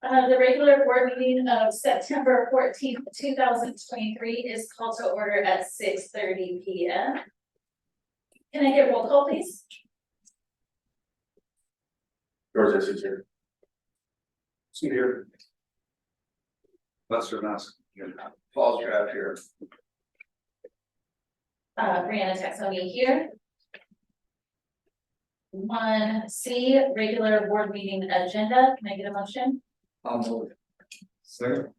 The regular board meeting of September 14th, 2023 is called to order at 6:30 p.m. Can I get roll call, please? George, is here. See here. Lester Mask. Paul's draft here. Brianna Texoni here. 1C, regular board meeting agenda. Can I get a motion? I'll move. Second.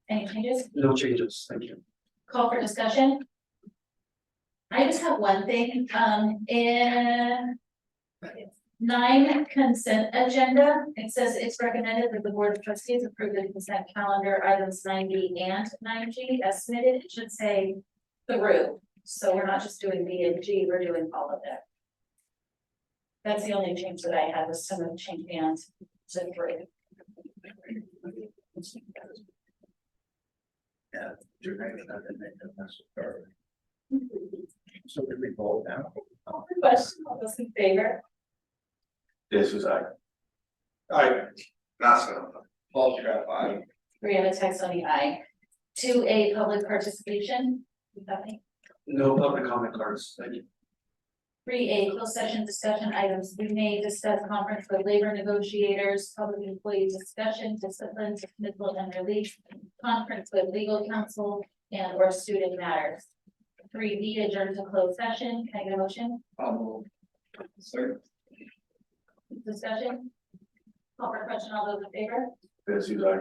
Any changes? No changes, thank you. Call for discussion. I just have one thing, in 9 consent agenda, it says it's recommended that the board of trustees approve the consent calendar items 9B and 9G as submitted. It should say through, so we're not just doing B and G, we're doing all of it. That's the only change that I had, was some of the change hands to through. Yeah. So can we vote now? Question, all those in favor? This is I. Aye. Mask. Paul's draft, aye. Brianna Texoni, aye. 2A, public participation. Nothing. No public comment cards, thank you. 3A, closed session discussion items. We may discuss conference with labor negotiators, public employee discussion, discipline, dismissal and release, conference with legal counsel, and or student matters. 3B, adjourn to closed session. Can I get a motion? I'll move. Second. Discussion? Call for question. All those in favor? This is I.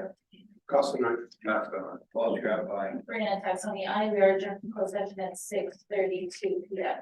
Costa, Mask, Paul's draft, aye. Brianna Texoni, aye. We are adjourned to closed session at 6:32 p.m.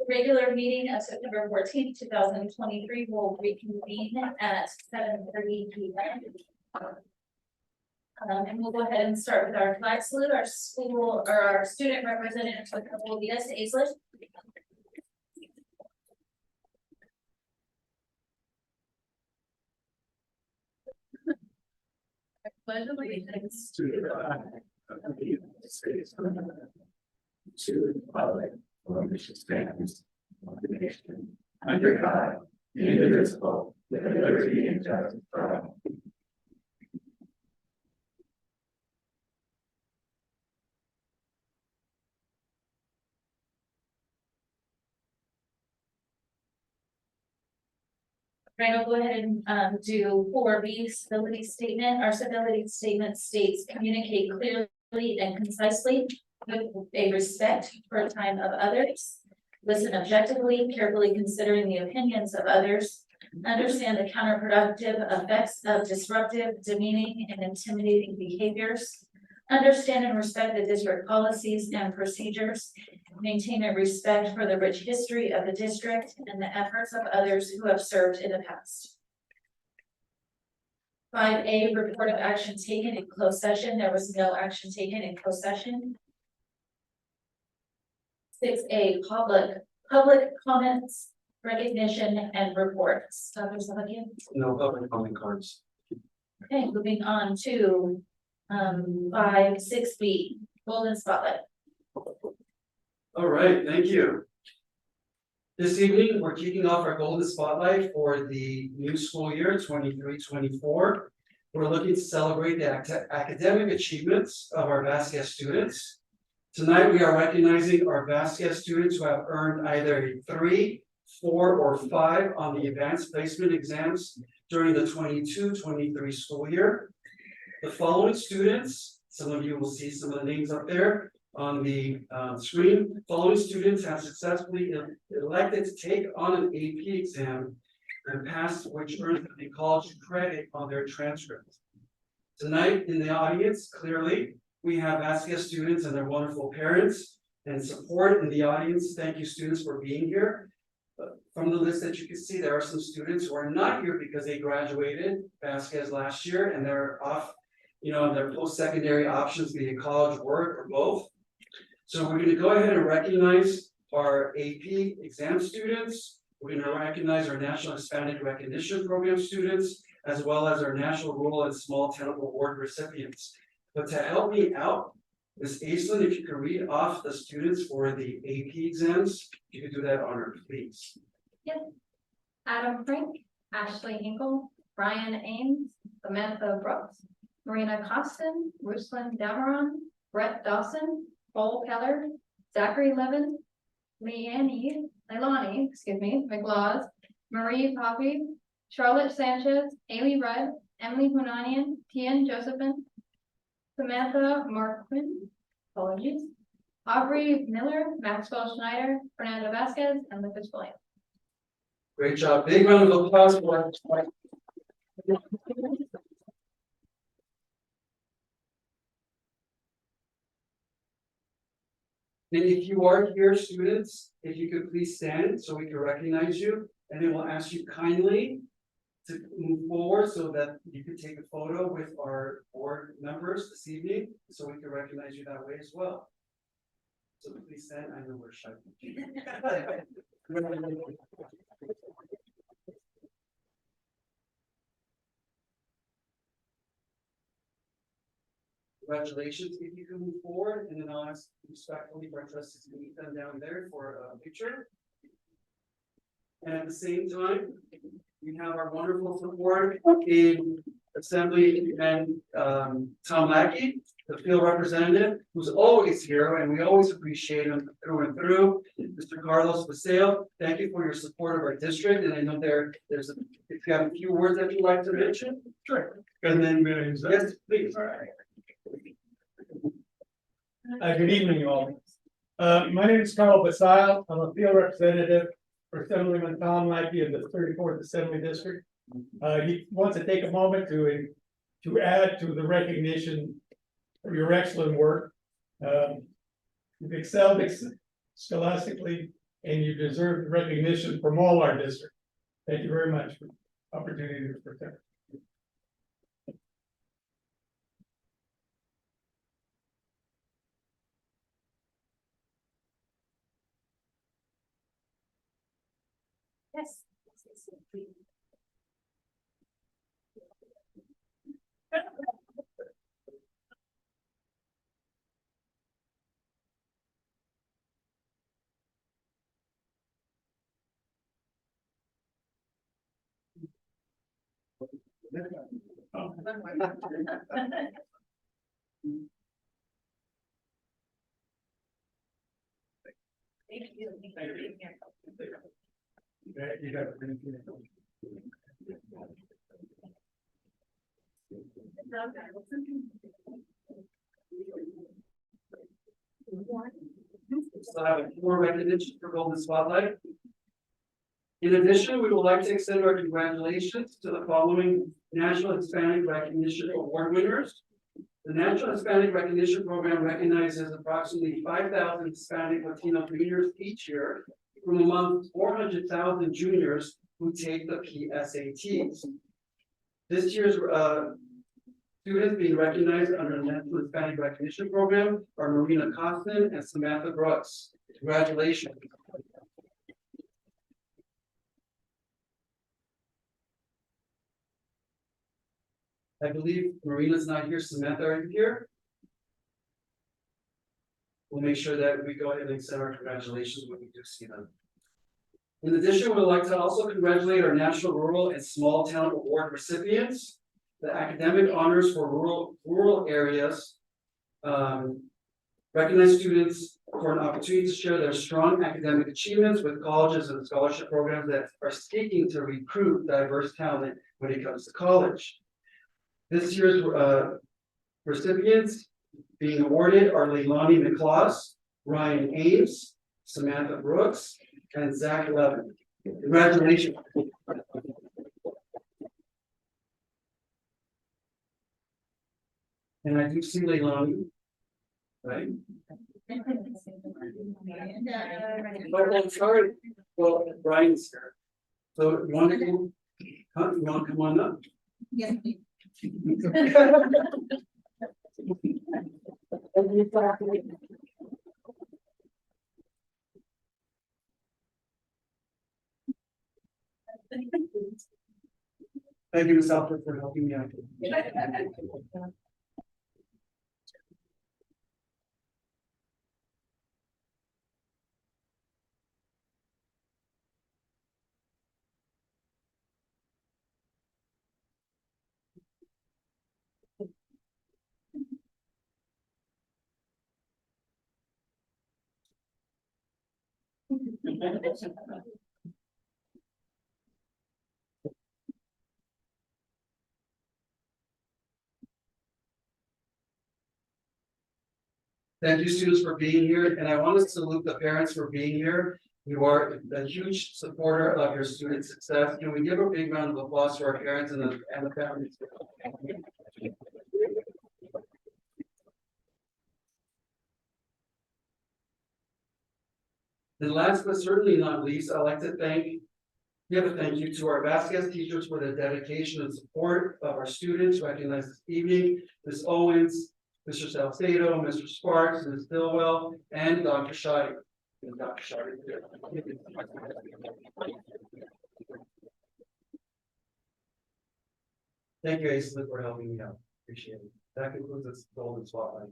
The regular meeting of September 14th, 2023 will reconvene at 7:30 p.m. And we'll go ahead and start with our flag salute. Our school or our student representative will lead us to Aislinn. Pledge allegiance To the flag of the United States of America, to the republic for which it stands, one nation, under God, indivisible, with liberty and justice for all. Right, I'll go ahead and do 4B, civility statement. Our civility statement states communicate clearly and concisely with a respect for the time of others. Listen objectively, carefully considering the opinions of others. Understand the counterproductive effects of disruptive, demeaning, and intimidating behaviors. Understand and respect the district policies and procedures. Maintain a respect for the rich history of the district and the efforts of others who have served in the past. 5A, report of action taken in closed session. There was no action taken in closed session. 6A, public comments, recognition, and reports. Dr. Salakia? No public comment cards. Okay, moving on to 6B, golden spotlight. All right, thank you. This evening, we're kicking off our golden spotlight for the new school year 23-24. We're looking to celebrate the academic achievements of our Vasquez students. Tonight, we are recognizing our Vasquez students who have earned either a 3, 4, or 5 on the advanced placement exams during the 22-23 school year. The following students, some of you will see some of the names up there on the screen. Following students have successfully elected to take on an AP exam and passed, which earns a college credit on their transcript. Tonight in the audience, clearly, we have Vasquez students and their wonderful parents and support in the audience. Thank you, students, for being here. From the list that you can see, there are some students who are not here because they graduated Vasquez last year and they're off, their post-secondary options, be it college, work, or both. So we're going to go ahead and recognize our AP exam students. We're going to recognize our National Expanded Recognition Program students, as well as our National Rural and Small Town Award recipients. But to help me out, Ms. Aislinn, if you could read off the students for the AP exams, if you could do that honor, please. Yep. Adam Frank, Ashley Hinkle, Brian Ames, Samantha Brooks, Marina Costin, Ruslan Dameron, Brett Dawson, Paul Keller, Zachary Levin, Leilani, McLaws, Marie Poppy, Charlotte Sanchez, Ailey Rudd, Emily Hunanian, Tian Josephine, Samantha Marquin, apologies, Aubrey Miller, Maxwell Schneider, Fernando Vasquez, and Lucas Williams. Great job. Big round of applause for our. And if you are here, students, if you could please stand so we can recognize you, and then we'll ask you kindly to move forward so that you can take a photo with our board members this evening, so we can recognize you that way as well. So please stand. I know we're shy. Congratulations, if you can move forward, and then I'll ask respectfully for our trustees to meet them down there for a picture. And at the same time, we have our wonderful support in Assembly and Tom Lackey, the field representative, who's always here, and we always appreciate him through and through. Mr. Carlos Paseo, thank you for your support of our district, and I know if you have a few words that you'd like to mention. Sure. And then, Yes, please. all right. Good evening, all. My name is Carl Basile. I'm a field representative for Assemblyman Tom Lackey of the 34th Assembly District. He wants to take a moment to add to the recognition for your excellent work. You've excelled scholastically and you deserve the recognition from all our districts. Thank you very much for the opportunity to present. Yes. Thank you. You got it. So I have more recognition for Golden Spotlight. In addition, we would like to extend our congratulations to the following National Hispanic Recognition Award winners. The National Hispanic Recognition Program recognizes approximately 5,000 Hispanic Latino juniors each year from among 400,000 juniors who take the PSATs. This year's students being recognized under the National Hispanic Recognition Program are Marina Costin and Samantha Brooks. Congratulations. I believe Marina's not here. Samantha, are you here? We'll make sure that we go ahead and extend our congratulations when we do see them. In addition, we'd like to also congratulate our National Rural and Small Town Award recipients. The academic honors for rural areas recognize students for an opportunity to share their strong academic achievements with colleges and scholarship programs that are seeking to recruit diverse talent when it comes to college. This year's recipients being awarded are Leilani McClaus, Ryan Ames, Samantha Brooks, and Zach Levin. Congratulations. And I do see Leilani, right? Oh, sorry. Well, Brian's here. So you want to come on up? Yes. Thank you, Ms. Alford, for helping me out. Thank you, students, for being here, and I want to salute the parents for being here. You are a huge supporter of your student success. Can we give a big round of applause to our parents and the families? And last but certainly not least, I'd like to give a thank you to our Vasquez teachers for their dedication and support of our students recognized this evening. Ms. Owens, Mr. Salcedo, Mr. Sparks, Ms. Stillwell, and Dr. Shoddy. And Dr. Shoddy. Thank you, Aislinn, for helping me out. Appreciate it. That concludes this golden spotlight.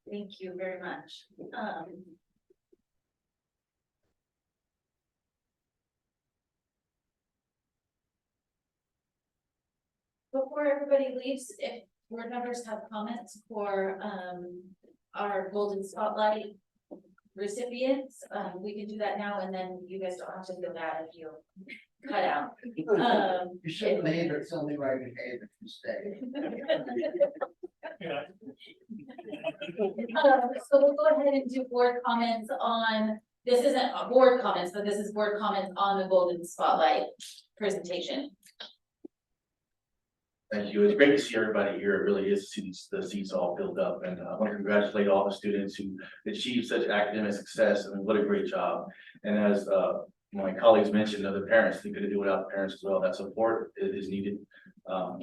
Thank you very much. Before everybody leaves, if board members have comments for our golden spotlight recipients, we can do that now, and then you guys don't have to feel bad if you cut out. You shouldn't leave, it's only right behavior to stay. So we'll go ahead and do board comments on, this isn't board comments, but this is board comments on the golden spotlight presentation. Thank you. It's great to see everybody here. It really is to see the seats all filled up. And I want to congratulate all the students who achieved such academic success. I mean, what a great job. And as my colleagues mentioned, the parents, they couldn't do it without the parents as well. That support is needed.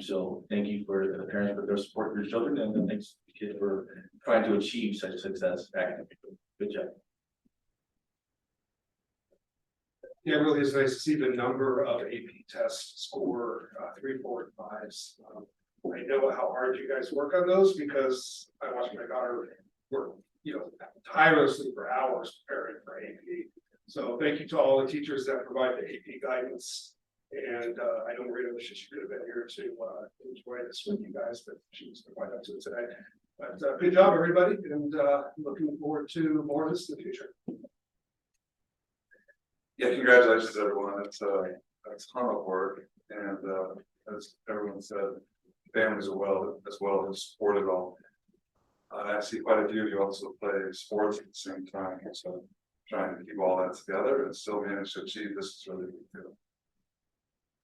So thank you for the parents for their support for your children, and then thanks kids for trying to achieve such success academically. Good job. Yeah, it really is nice to see the number of AP tests score 3, 4, and 5s. I know how hard you guys work on those because I watched my daughter work, tirelessly for hours preparing for AP. So thank you to all the teachers that provide the AP guidance. And I know Marina wishes she could have been here to enjoy this with you guys, but she was quite up to it today. But good job, everybody, and looking forward to more of this in the future. Yeah, congratulations, everyone. It's a ton of work, and as everyone said, families as well have supported all. I see quite a few of you also play sports at the same time, so trying to keep all that together and still manage to achieve this is really good.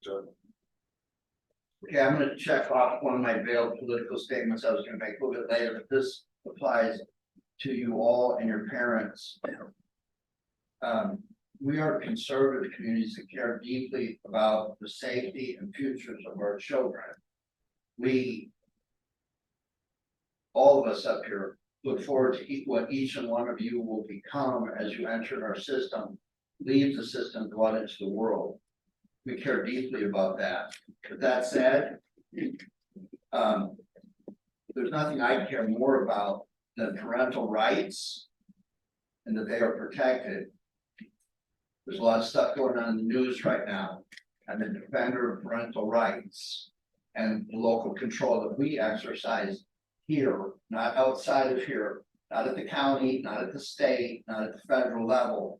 Good. Okay, I'm gonna check off one of my veiled political statements I was gonna make a little bit later, but this applies to you all and your parents. We are conservative communities that care deeply about the safety and futures of our children. All of us up here look forward to what each and one of you will become as you enter our system, leave the system, go out into the world. We care deeply about that. With that said, there's nothing I care more about than parental rights and that they are protected. There's a lot of stuff going on in the news right now. I'm a defender of parental rights and the local control that we exercise here, not outside of here, not at the county, not at the state, not at the federal level.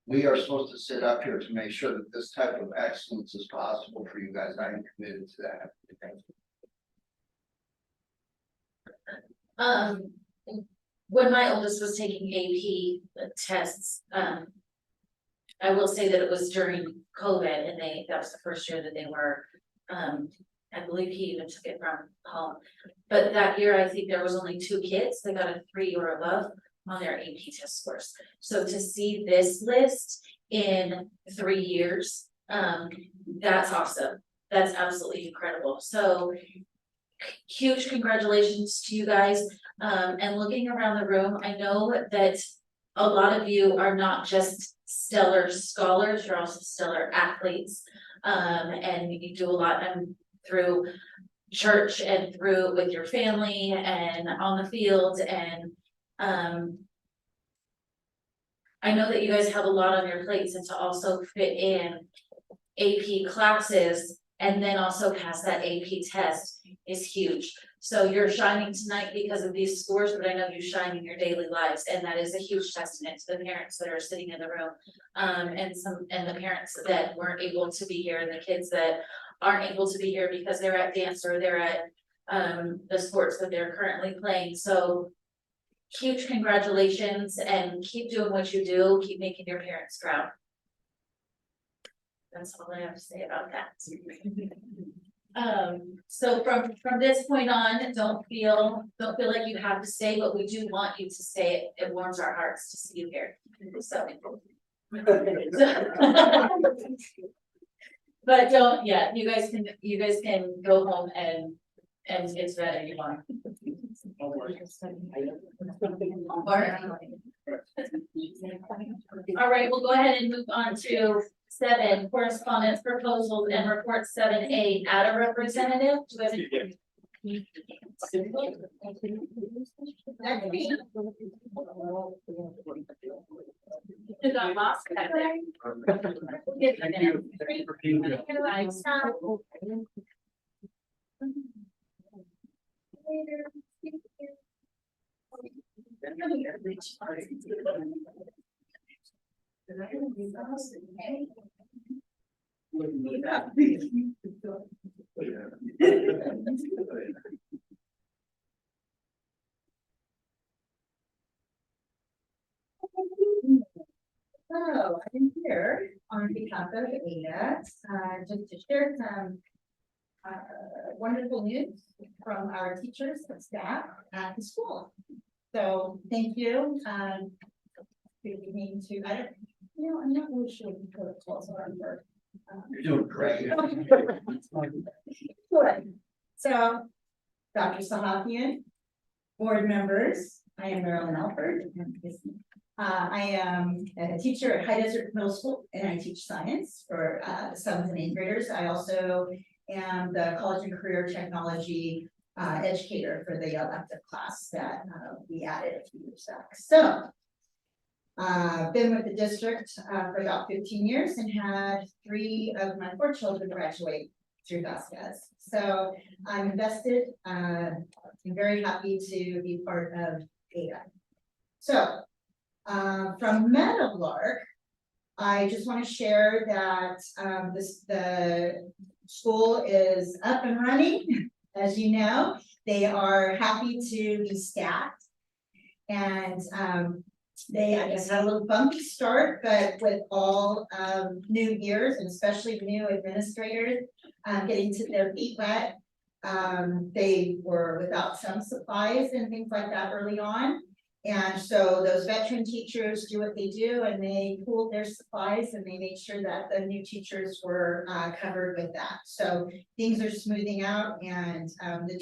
We are supposed to sit up here to make sure that this type of excellence is possible for you guys. I am committed to that. When my oldest was taking AP tests, I will say that it was during COVID, and that was the first year that they were, I believe he even took it from home. But that year, I think there was only 2 kids that got a 3 or above on their AP test scores. So to see this list in 3 years, that's awesome. That's absolutely incredible. So huge congratulations to you guys. And looking around the room, I know that a lot of you are not just stellar scholars, you're also stellar athletes. And you do a lot through church and through with your family and on the field. And I know that you guys have a lot on your plates, and to also fit in AP classes and then also pass that AP test is huge. So you're shining tonight because of these scores, but I know you shine in your daily lives, and that is a huge testament to the parents that are sitting in the room, and the parents that weren't able to be here, and the kids that aren't able to be here because they're at dance or they're at the sports that they're currently playing. So huge congratulations, and keep doing what you do. Keep making your parents proud. That's all I have to say about that. So from this point on, don't feel like you have to stay, but we do want you to stay. It warms our hearts to see you here. So but don't, yeah, you guys can go home and it's better you want. All right, we'll go ahead and move on to 7, correspondence, proposals, and report 7A, add a representative. Do we have any- You got lost back there. Thank you. Thank you for being here. So I'm here on behalf of Ada, just to share some wonderful news from our teachers and staff at the school. So thank you. We need to, I don't, you know, I'm not really sure we can put a close on for. You're doing great. Good. So, Dr. Sahakian, board members, I am Marilyn Alford. I am a teacher at High Desert Middle School and I teach science for 7th and 8th graders. I also am the college and career technology educator for the elective class that we added a few years back. So been with the district for about 15 years and had 3 of my 4 children graduate through Vasquez. So I'm invested, I'm very happy to be part of ADA. So from Meadowlark, I just want to share that the school is up and running. As you know, they are happy to be staffed. And they, I guess, had a little bumpy start, but with all new years and especially new administrators getting to their feet wet, they were without some supplies and things like that early on. And so those veteran teachers do what they do and they pooled their supplies and they made sure that the new teachers were covered with that. So things are smoothing out and the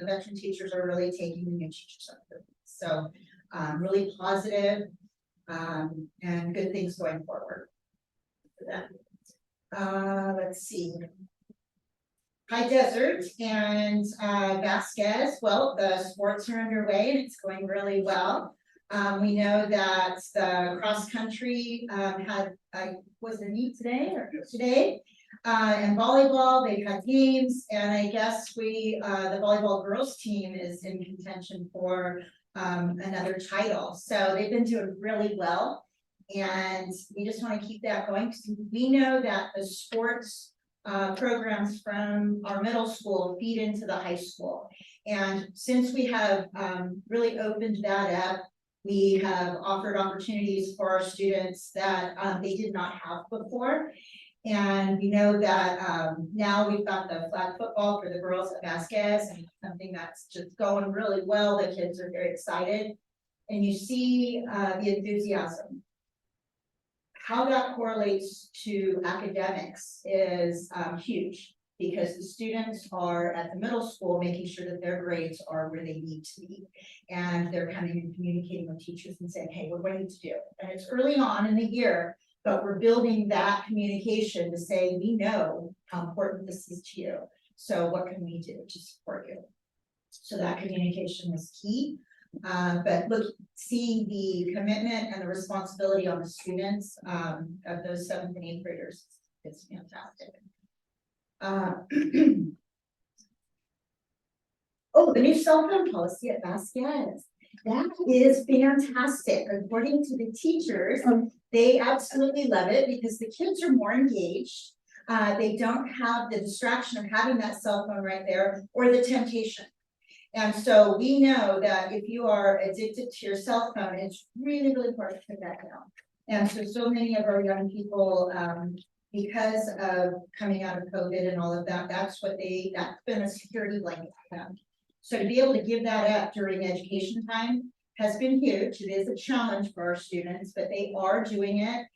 veteran teachers are really taking the new teachers up. So really positive and good things going forward. Let's see. High Desert and Vasquez, well, the sports are underway and it's going really well. We know that the cross country was it meet today or today? And volleyball, they've had games, and I guess the volleyball girls team is in contention for another title. So they've been doing really well. And we just want to keep that going because we know that the sports programs from our middle school feed into the high school. And since we have really opened that up, we have offered opportunities for our students that they did not have before. And we know that now we've got the flag football for the girls at Vasquez, and something that's just going really well. The kids are very excited. And you see the enthusiasm. How that correlates to academics is huge because the students are at the middle school making sure that their grades are where they need to be. And they're coming and communicating with teachers and saying, hey, what do I need to do? And it's early on in the year, but we're building that communication to say, we know how important this is to you. So what can we do to support you? So that communication is key. But look, seeing the commitment and the responsibility on the students of those 7th and 8th graders is fantastic. Oh, the new cell phone policy at Vasquez. That is fantastic. According to the teachers, they absolutely love it because the kids are more engaged. They don't have the distraction of having that cell phone right there or the temptation. And so we know that if you are addicted to your cell phone, it's really, really hard to put that down. And so many of our young people, because of coming out of COVID and all of that, that's been a security blanket for them. So to be able to give that up during education time has been huge. It is a challenge for our students, but they are doing it.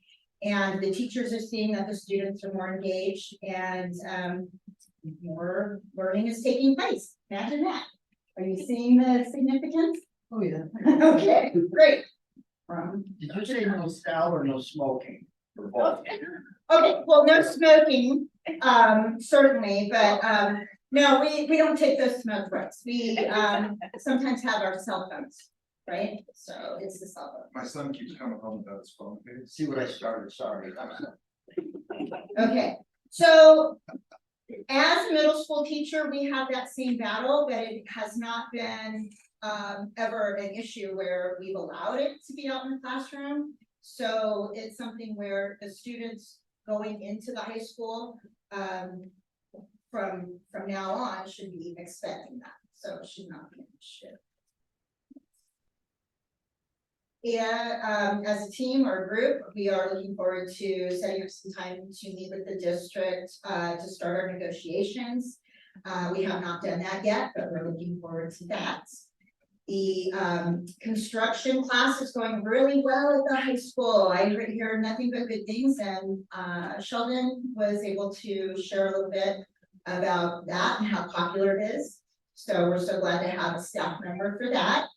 And the teachers are seeing that the students are more engaged and more learning is taking place. Imagine that. Are you seeing the significance? Oh, yeah. Okay, great. Did you say no style or no smoking? For both? Okay, well, no smoking, certainly, but no, we don't take those smoke breaks. We sometimes have our cell phones, right? So it's the cell phone. My son keeps coming home without his phone. See what I started, sorry. Okay, so as a middle school teacher, we have that same battle, but it has not been ever an issue where we've allowed it to be out in the classroom. So it's something where the students going into the high school from now on should be expecting that. So it should not be an issue. Yeah, as a team or a group, we are looking forward to setting up some time to meet with the district to start our negotiations. We have not done that yet, but we're looking forward to that. The construction class is going really well at the high school. I hear nothing but good things, and Sheldon was able to share a little bit about that and how popular it is. So we're so glad to have a staff member for that.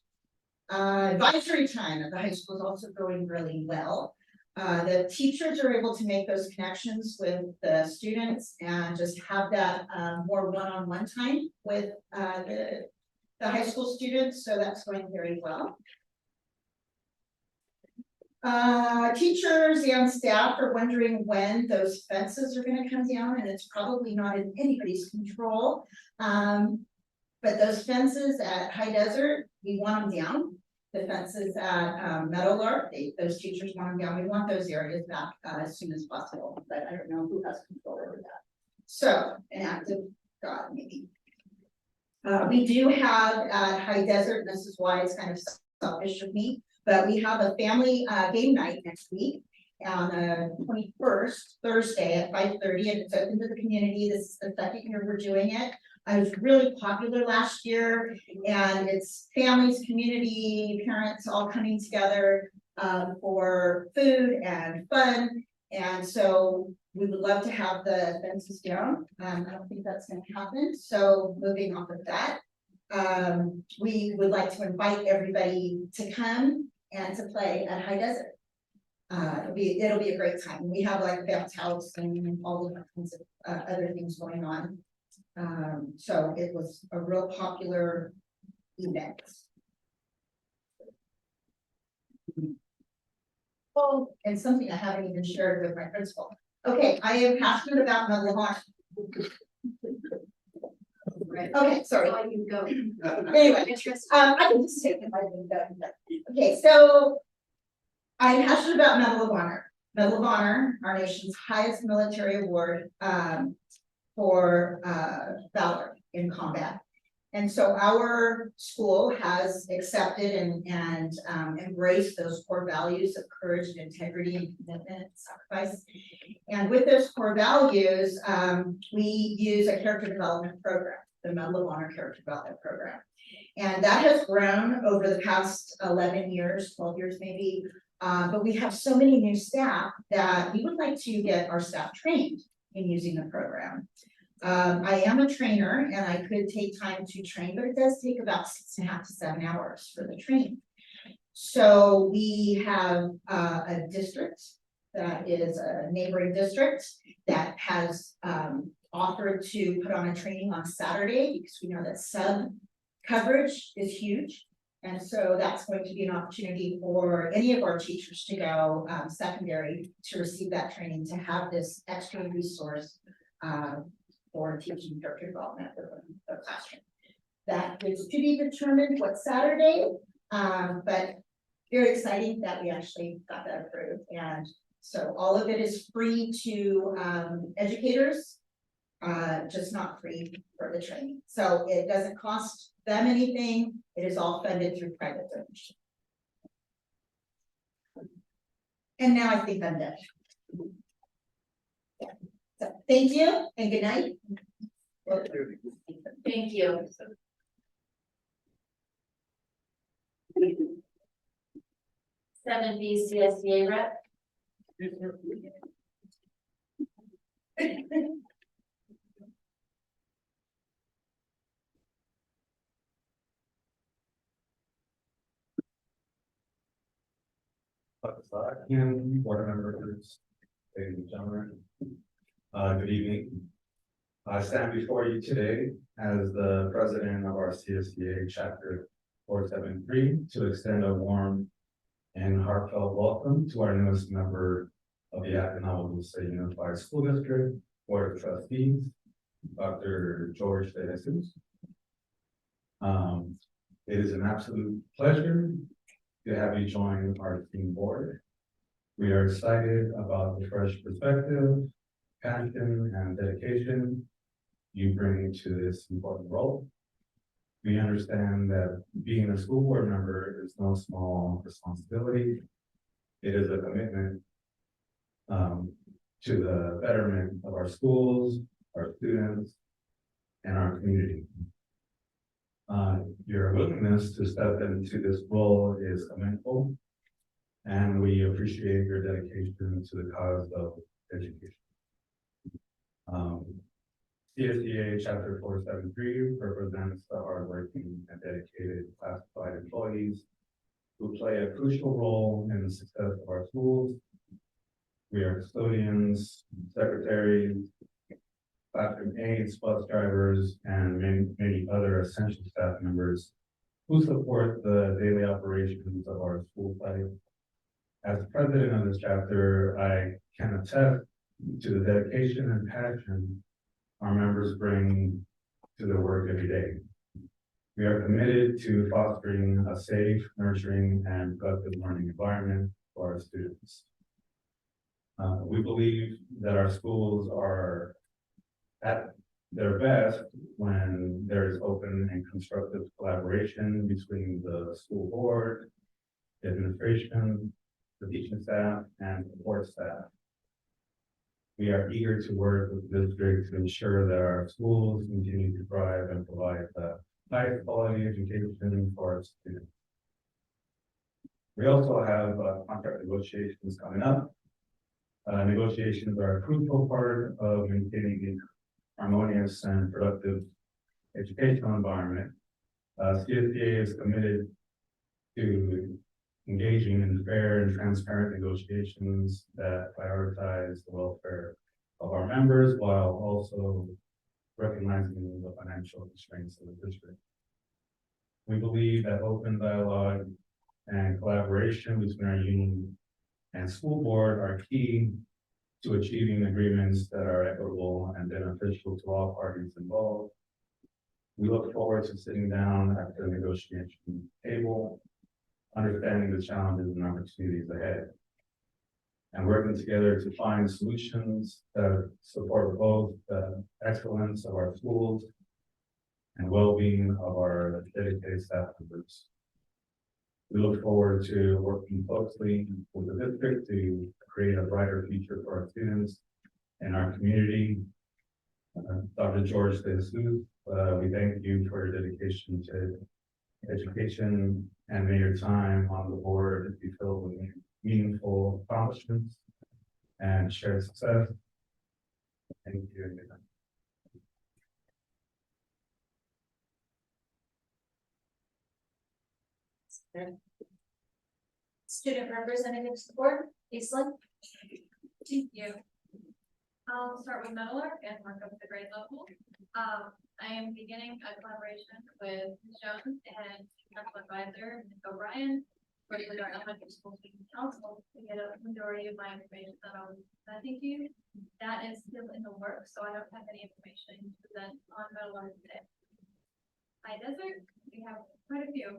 Advisory time at the high school is also going really well. The teachers are able to make those connections with the students and just have that more one-on-one time with the high school students, so that's going very well. Teachers and staff are wondering when those fences are gonna come down, and it's probably not in anybody's control. But those fences at High Desert, we want them down. The fences at Meadowlark, those teachers want them down. We want those areas back as soon as possible, but I don't know who has control over that. So, an act of God, maybe. We do have at High Desert, and this is why it's kind of selfish of me, but we have a family game night next week on the 21st, Thursday at 5:30, and it's open to the community. This is the second year we're doing it. It was really popular last year, and it's families, community, parents all coming together for food and fun. And so we would love to have the fences down. I don't think that's going to happen. So moving on with that, we would like to invite everybody to come and to play at High Desert. It'll be a great time. We have like a bounce house and all the kinds of other things going on. So it was a real popular event. Oh, and something I haven't even shared with my principal. Okay, I am passionate about Meadowlark. Okay, sorry. Anyway, I can just take it. Okay, so I'm passionate about Medal of Honor. Medal of Honor, our nation's highest military award for valor in combat. And so our school has accepted and embraced those core values of courage and integrity and commitment and sacrifice. And with those core values, we use a character development program, the Medal of Honor Character Development Program. And that has grown over the past 11 years, 12 years maybe. But we have so many new staff that we would like to get our staff trained in using the program. I am a trainer and I could take time to train, but it does take about 6.5 to 7 hours for the training. So we have a district that is a neighboring district that has offered to put on a training on Saturday because we know that sub coverage is huge. And so that's going to be an opportunity for any of our teachers to go secondary to receive that training, to have this extra resource for teaching character development within the classroom. That is to be determined what Saturday, but very exciting that we actually got that approved. And so all of it is free to educators, just not free for the training. So it doesn't cost them anything. It is all funded through private donation. And now I think I'm done. Yeah. So thank you and good night. Thank you. Seven B CSBA rep. Board members, ladies and gentlemen. Good evening. I stand before you today as the president of our CSBA chapter 473 to extend a warm and heartfelt welcome to our newest member of the Acton Agua Dulce Unified School District Board of Trustees, Dr. George De Jesus. It is an absolute pleasure to have you join our team board. We are excited about the fresh perspective, passion, and dedication you bring to this important role. We understand that being a school board member is no small responsibility. It is a commitment to the betterment of our schools, our students, and our community. Your willingness to step into this role is commendable, and we appreciate your dedication to the cause of education. CSEA Chapter 473 represents the hardworking and dedicated classified employees who play a crucial role in the success of our schools. We are custodians, secretaries, classroom aides, bus drivers, and many other essential staff members who support the daily operations of our school site. As president of this chapter, I can attest to the dedication and passion our members bring to their work every day. We are committed to fostering a safe, nurturing, and productive learning environment for our students. We believe that our schools are at their best when there is open and constructive collaboration between the school board, the administration, the teaching staff, and support staff. We are eager to work with the district to ensure that our schools continue to thrive and provide the highest quality education for our students. We also have contract negotiations coming up. Negotiations are a crucial part of maintaining an harmonious and productive educational environment. CSEA is committed to engaging in fair and transparent negotiations that prioritize the welfare of our members while also recognizing the financial constraints of the district. We believe that open dialogue and collaboration between our union and school board are key to achieving agreements that are equitable and beneficial to all parties involved. We look forward to sitting down at the negotiation table, understanding the challenges and opportunities ahead, and working together to find solutions that support both the excellence of our schools and well-being of our dedicated staff members. We look forward to working closely with the district to create a brighter future for our students and our community. Dr. George De Jesus, we thank you for your dedication to education, and may your time on the board be filled with meaningful accomplishments and shared success. Thank you. And good night. Student representatives to the board, Aislinn. Thank you. I'll start with Meadowlark and work up the grade level. I am beginning a collaboration with Ms. Jones and Council Advisor Ms. O'Brien for the Elementary School Student Council to get a majority of my information that I'm presenting to you. That is still in the works, so I don't have any information to present on Meadowlark today. High Desert, we have quite a few.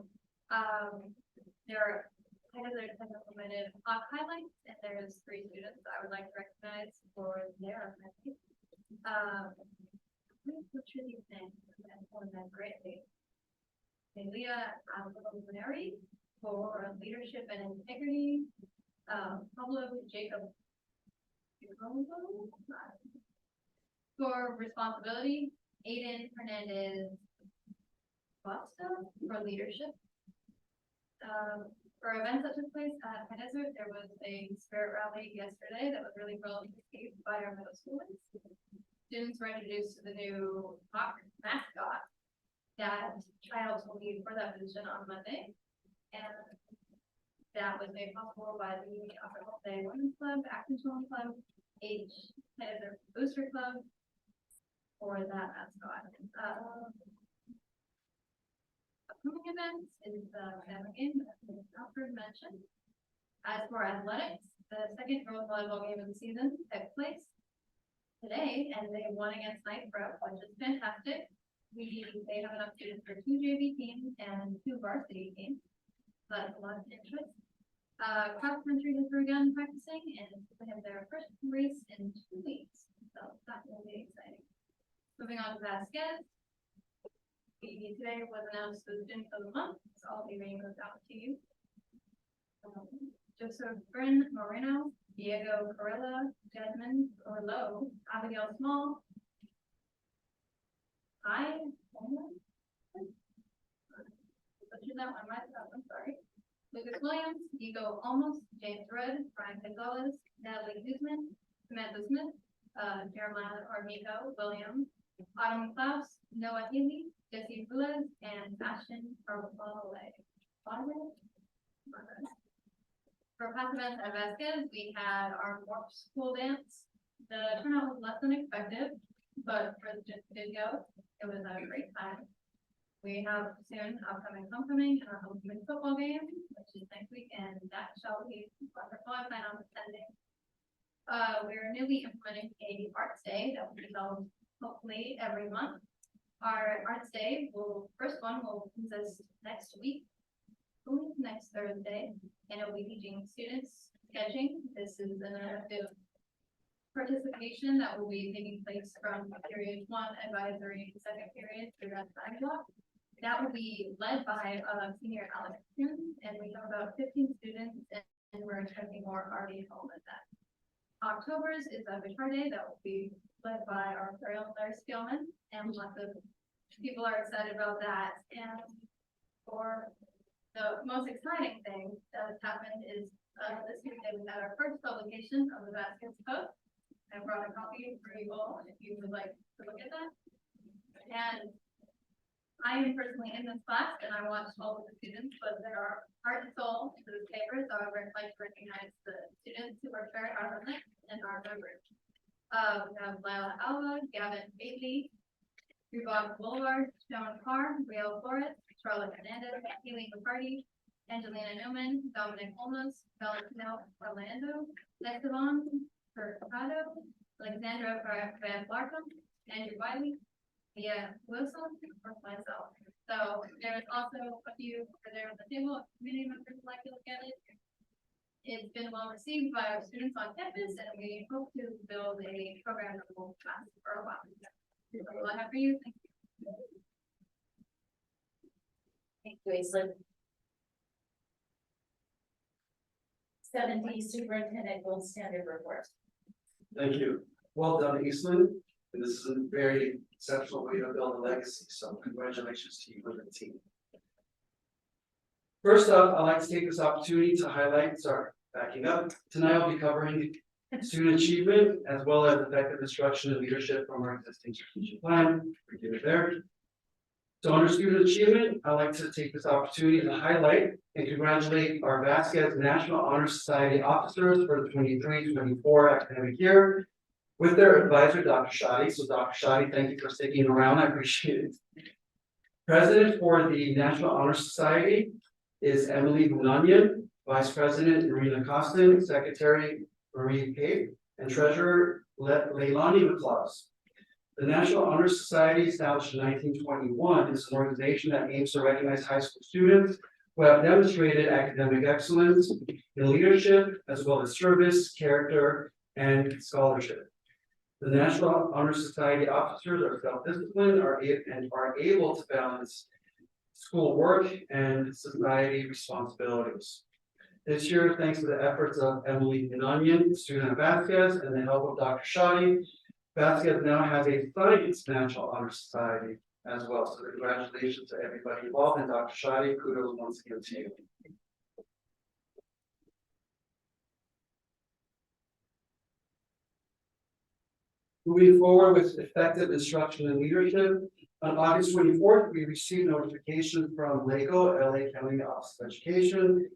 There are High Desert has implemented highlights, and there's 3 students I would like to recognize for their activities. What should you think? That greatly. Leah Alvineri for leadership and integrity. Pablo Jacob for responsibility. Aiden Hernandez Costa for leadership. For events that took place at High Desert, there was a spirit rally yesterday that was really well received by our middle schoolers. Students were introduced to the new hawk mascot that trials will lead for that position on Monday. And that was made possible by the Upper Day Women's Club, Acton Agua Club, High Desert Booster Club for that mascot. Upcoming events is the family game that Alfred mentioned. As for athletics, the second girls volleyball game of the season took place today, and they won against Knight Brook, which is fantastic. They have enough students for 2 JV teams and 2 varsity teams. So that's a lot of interest. Cross country has begun practicing, and they have their first race in 2 weeks. So that will be exciting. Moving on to Vasquez. Today was announced the student of the month, so I'll be reading those out to you. Joseph Bryn Moreno, Diego Corella, Jasmine Orlo, Abigail Small, Butchered that one myself, I'm sorry. Lucas Williams, Nico Almost, James Rudd, Brian Gonzalez, Natalie Guzman, Samantha Smith, Jeremiah Armico, Williams, Autumn Klaus, Noah Healy, Jesse Velez, and Ashton Carvalho. For past events at Vasquez, we had our Warp School Dance. The turnout was less than expected, but for the just did go, it was a great time. We have soon upcoming homecoming and our homecoming football game, which is next week, and that shall be wonderful. I plan on attending. We're newly implementing a Arts Day that will be held hopefully every month. Our Arts Day first one will consist next week, next Thursday, and it will be teaching students sketching. This is an active participation that will be taking place from period 1 advisory second period through that time block. That will be led by senior Alex Kuhn, and we have about 15 students, and we're expecting more already home at that. October's is a guitar day that will be led by our very own Larry Spielman, and lots of people are excited about that. And for the most exciting thing that has happened is this Tuesday we had our first publication of the Vasquez Post. I brought a copy for you all if you would like to look at that. And I am personally in this class and I watched all of the students, but there are heart and soul to this paper, so I would like to recognize the students who are very hard on it and our members. We have Lila Alva, Gavin Bailey, Rubab Boulevard, Joan Carr, Riel Flores, Charlotte Hernandez, Haley McCarty, Angelina Newman, Dominic Olmos, Valentino Orlando, Esteban Mercado, Alexandra Van Larkham, Andrew Wiley, Mia Wilson, or myself. So there is also a few over there on the table, if community members would like to look at it. It's been well received by our students on campus, and we hope to build a program that will last for a while. That's all I have for you. Thank you. Thank you, Aislinn. 7D Superintendent Gold Standard Report. Thank you. Well done, Eastland. And this is a very exceptional way to build a legacy. So congratulations to you and the team. First up, I'd like to take this opportunity to highlight, backing up. Tonight I'll be covering student achievement as well as effective instruction and leadership from our existing strategic plan. Forgive it there. So under student achievement, I'd like to take this opportunity to highlight and congratulate our Vasquez National Honor Society officers for the 23-24 academic year with their advisor, Dr. Shadi. So Dr. Shadi, thank you for sticking around. I appreciate it. President for the National Honor Society is Emily Bunanian, Vice President Marina Costin, Secretary Marie Pape, and Treasurer Leilani McClaus. The National Honor Society, established in 1921, is an organization that aims to recognize high school students who have demonstrated academic excellence in leadership, as well as service, character, and scholarship. The National Honor Society officers are self-disciplined and are able to balance schoolwork and society responsibilities. This year, thanks to the efforts of Emily Bunanian, student at Vasquez, and the help of Dr. Shadi, Vasquez now has a Science National Honor Society as well. So congratulations to everybody involved, and Dr. Shadi, kudos once again to you. Moving forward with effective instruction and leadership, on August 24th, we received notification from LACO, LA County Office of Education,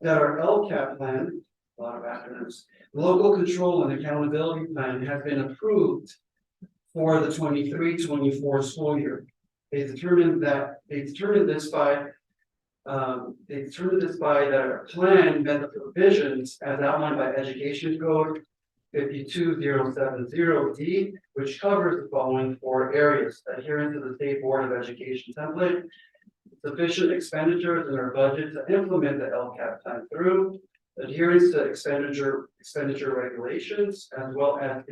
that our LCAP plan, a lot of acronyms, Local Control and Accountability Plan, has been approved for the 23-24 school year. They determined this by that our plan met the provisions as outlined by Education Code 52070D, which covers the following 4 areas: adherence to the State Board of Education template, sufficient expenditures in our budget to implement the LCAP plan through, adherence to expenditure regulations, as well as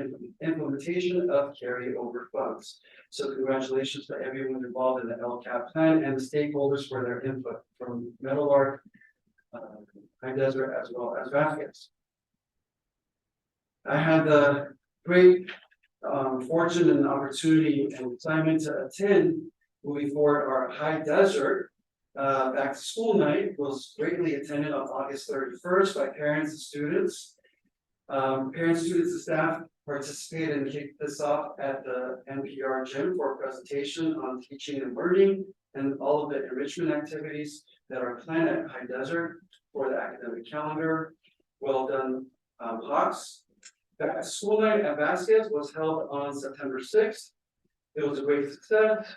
implementation of carryover funds. So congratulations to everyone involved in the LCAP plan and the stakeholders for their input from Meadowlark, High Desert, as well as Vasquez. I had the great fortune and opportunity and assignment to attend moving forward our High Desert back to school night was greatly attended on August 31st by parents and students. Parents, students, and staff participated and kicked this off at the NPR gym for a presentation on teaching and learning and all of the enrichment activities that are planned at High Desert for the academic calendar. Well done, Hawks. Back to school night at Vasquez was held on September 6th. It was a great success.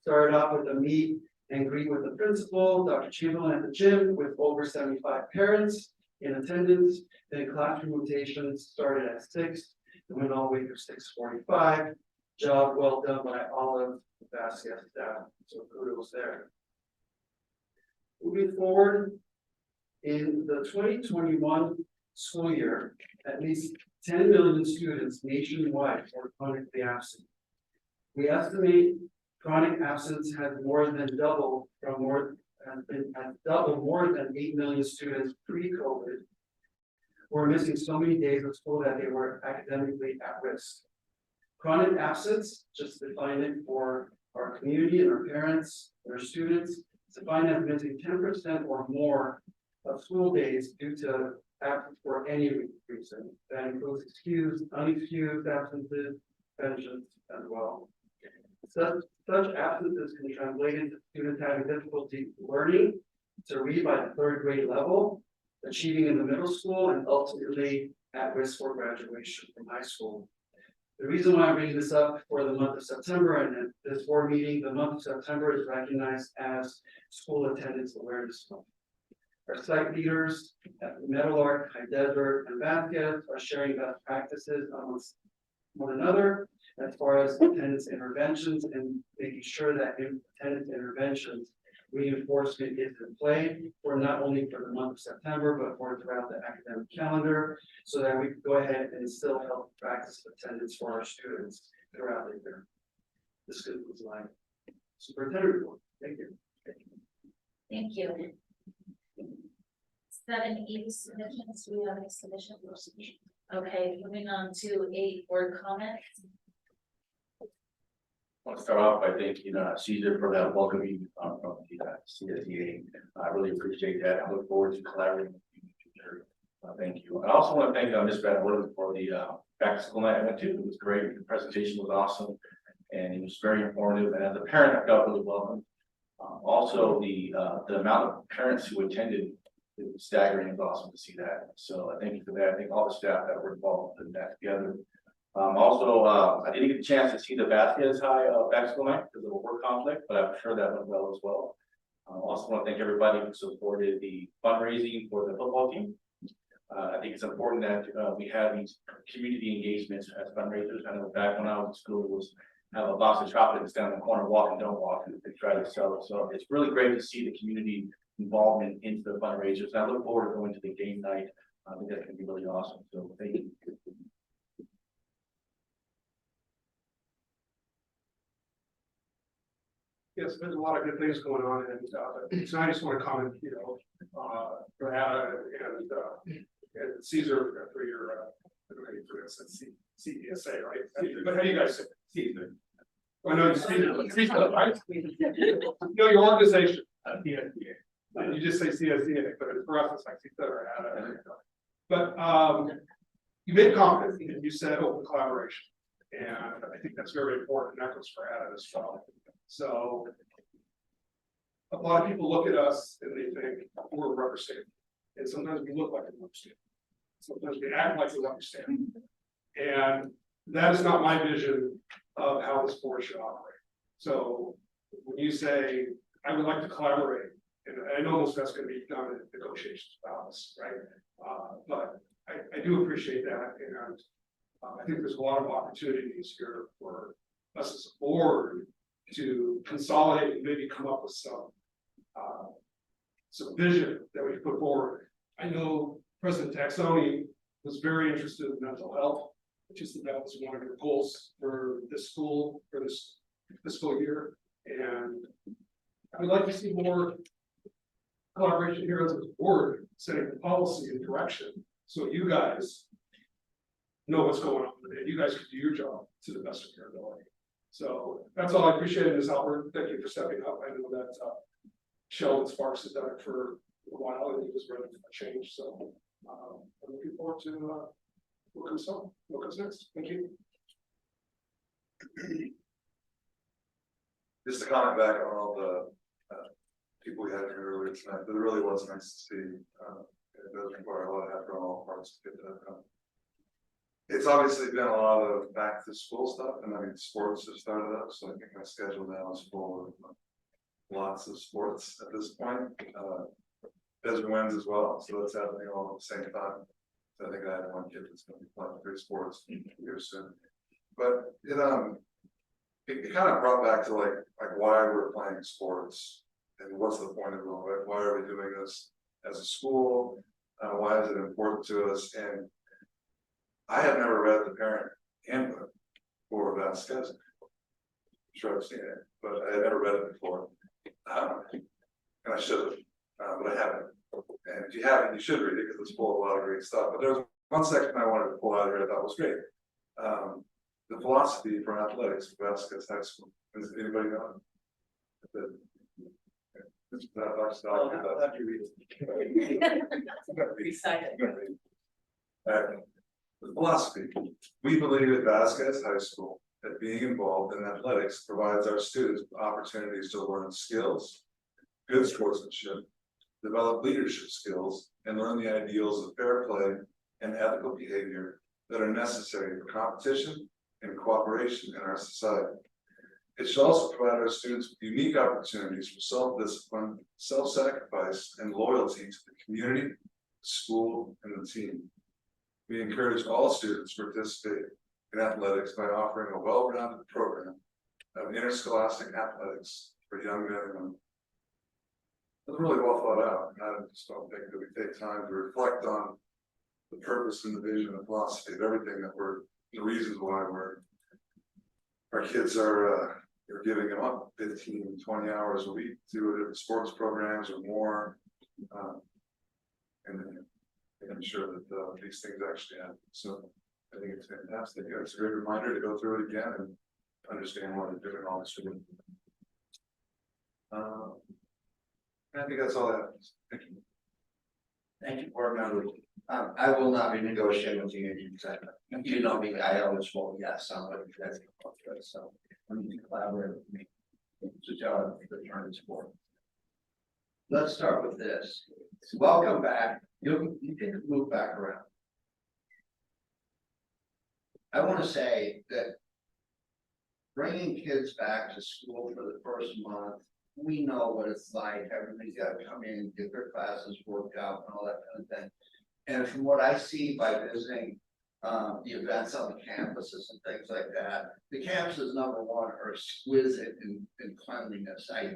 Started off with a meet and greet with the principal, Dr. Chamberlain, at the gym with over 75 parents in attendance. Then classroom rotations started at 6 and went all the way through 6:45. Job well done by all of the Vasquez staff. So kudos there. Moving forward, in the 2021 school year, at least 10 million students nationwide were chronically absent. We estimate chronic absence has more than doubled from more than 8 million students pre-COVID. Were missing so many days of school that they were academically at risk. Chronic absence, just define it for our community and our parents and our students, it's defined as missing 10% or more of school days due to absence for any reason. That includes excused, unexcused absences, pensions as well. Such absences can translate into students having difficulty learning to read by the 3rd grade level, achieving in the middle school, and ultimately at risk for graduation from high school. The reason why I'm bringing this up for the month of September and at this board meeting, the month of September is recognized as School Attendance Awareness Month. Our site leaders at Meadowlark, High Desert, and Vasquez are sharing best practices amongst one another as far as attendance interventions and making sure that in attendance interventions reinforcement is in play for not only for the month of September, but for throughout the academic calendar, so that we can go ahead and still help practice attendance for our students throughout the year. This concludes my superintendent report. Thank you. Thank you. 7E submissions, we have any submissions? Okay, moving on to 8 board comments. I want to start off by thanking Caesar for that welcoming from the CSEA. I really appreciate that. I look forward to collaborating with you in the future. Thank you. I also want to thank Ms. Van Wood for the back to school night I went to. It was great. The presentation was awesome and it was very informative. And as a parent, I felt really welcome. Also, the amount of parents who attended, it was staggering. It was awesome to see that. So I thank you for that. I think all the staff that were involved in that together. I didn't get the chance to see the Vasquez High back school night because of a work conflict, but I'm sure that went well as well. Also want to thank everybody who supported the fundraising for the football team. I think it's important that we have these community engagements as fundraisers. I know back when I was in school, it was have a box of chocolates down the corner, walk and don't walk, and they try to sell it. So it's really great to see the community involvement into the fundraisers. And I look forward to going to the game night. I think that's going to be really awesome. So thank you. Yes, there's a lot of good things going on, and so I just want to comment, for Ada and Caesar for your CESA, right? But how do you guys say Caesar? I know Caesar, right? No, your organization. You just say CSEA, but for us it's like Caesar or Ada. But you made a comment and you said open collaboration, and I think that's very important. That goes for Ada as well. So a lot of people look at us and they think we're a rubber stamp. And sometimes we look like a rubber stamp. Sometimes we act like a rubber stamp. And that is not my vision of how this board should operate. So when you say, I would like to collaborate, and I know most of that's going to be done in negotiations about this, right? But I do appreciate that. And I think there's a lot of opportunities here for us as a board to consolidate and maybe come up with some vision that we put forward. I know President Taxoni was very interested in mental health, which is that was one of your goals for this school, for this fiscal year. And I would like to see more collaboration here as a board, setting the policy and direction, so you guys know what's going on in and you guys can do your job to the best of your ability. So that's all I appreciate is Albert, thank you for stepping up. I know that Sheldon Sparks has done it for a while and he was ready for a change, so I'm looking forward to what comes on, what comes next. Thank you. Just to comment back on all the people we had here earlier tonight, it really was nice to see. It does require a lot of effort on all parts to get that done. It's obviously been a lot of back to school stuff, and I mean, sports have started up, so I think my schedule now is full of lots of sports at this point. Desert Winds as well, so that's happening all at the same time. So I think I have one kid that's going to be playing 3 sports here soon. But it kind of brought back to like why we're playing sports and what's the point of it all, right? Why are we doing this as a school? Why is it important to us? And I have never read the parent handbook for Vasquez. I'm sure I've seen it, but I had never read it before. And I should have, but I haven't. And if you haven't, you should read it because it's full of a lot of great stuff. But there's one section I wanted to pull out here I thought was great. The philosophy for athletics for Vasquez High School. Does anybody know? I'll have to read it. Excited. The philosophy. We believe at Vasquez High School that being involved in athletics provides our students opportunities to learn skills, good sportsmanship, develop leadership skills, and learn the ideals of fair play and ethical behavior that are necessary for competition and cooperation in our society. It should also provide our students with unique opportunities for self-discipline, self-sacrifice, and loyalty to the community, school, and the team. We encourage all students to participate in athletics by offering a well-rounded program of interscholastic athletics for young men and women. It's really well thought out, and I just don't think that we take time to reflect on the purpose and the vision and philosophy of everything that the reasons why our kids are giving them up 15, 20 hours a week to sports programs or more, and then making sure that these things actually happen. So I think it's fantastic. It's a great reminder to go through it again and understand why they're doing all this. I think that's all that is. Thank you. Thank you, board members. I will not be negotiating with you, you know me, I always vote yes on what you guys come up with, so I'm going to collaborate with me. It's a job for the turn sport. Let's start with this. Welcome back. You can move back around. I want to say that bringing kids back to school for the first month, we know what it's like. Everybody's got to come in, get their classes worked out and all that kind of thing. And from what I see by visiting the events on the campuses and things like that, the campuses, number one, are exquisite in cleanliness. I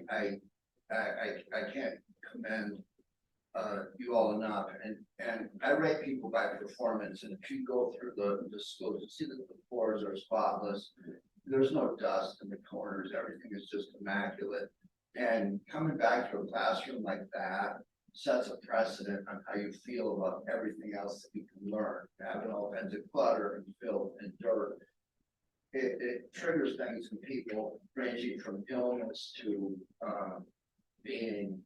can't commend you all enough, and I rate people by performance. And if you go through the schools, you see that the floors are spotless. There's no dust in the corners. Everything is just immaculate. And coming back to a classroom like that sets a precedent on how you feel about everything else that you can learn. Having all kinds of clutter and filth and dirt, it triggers things in people, ranging from illness to being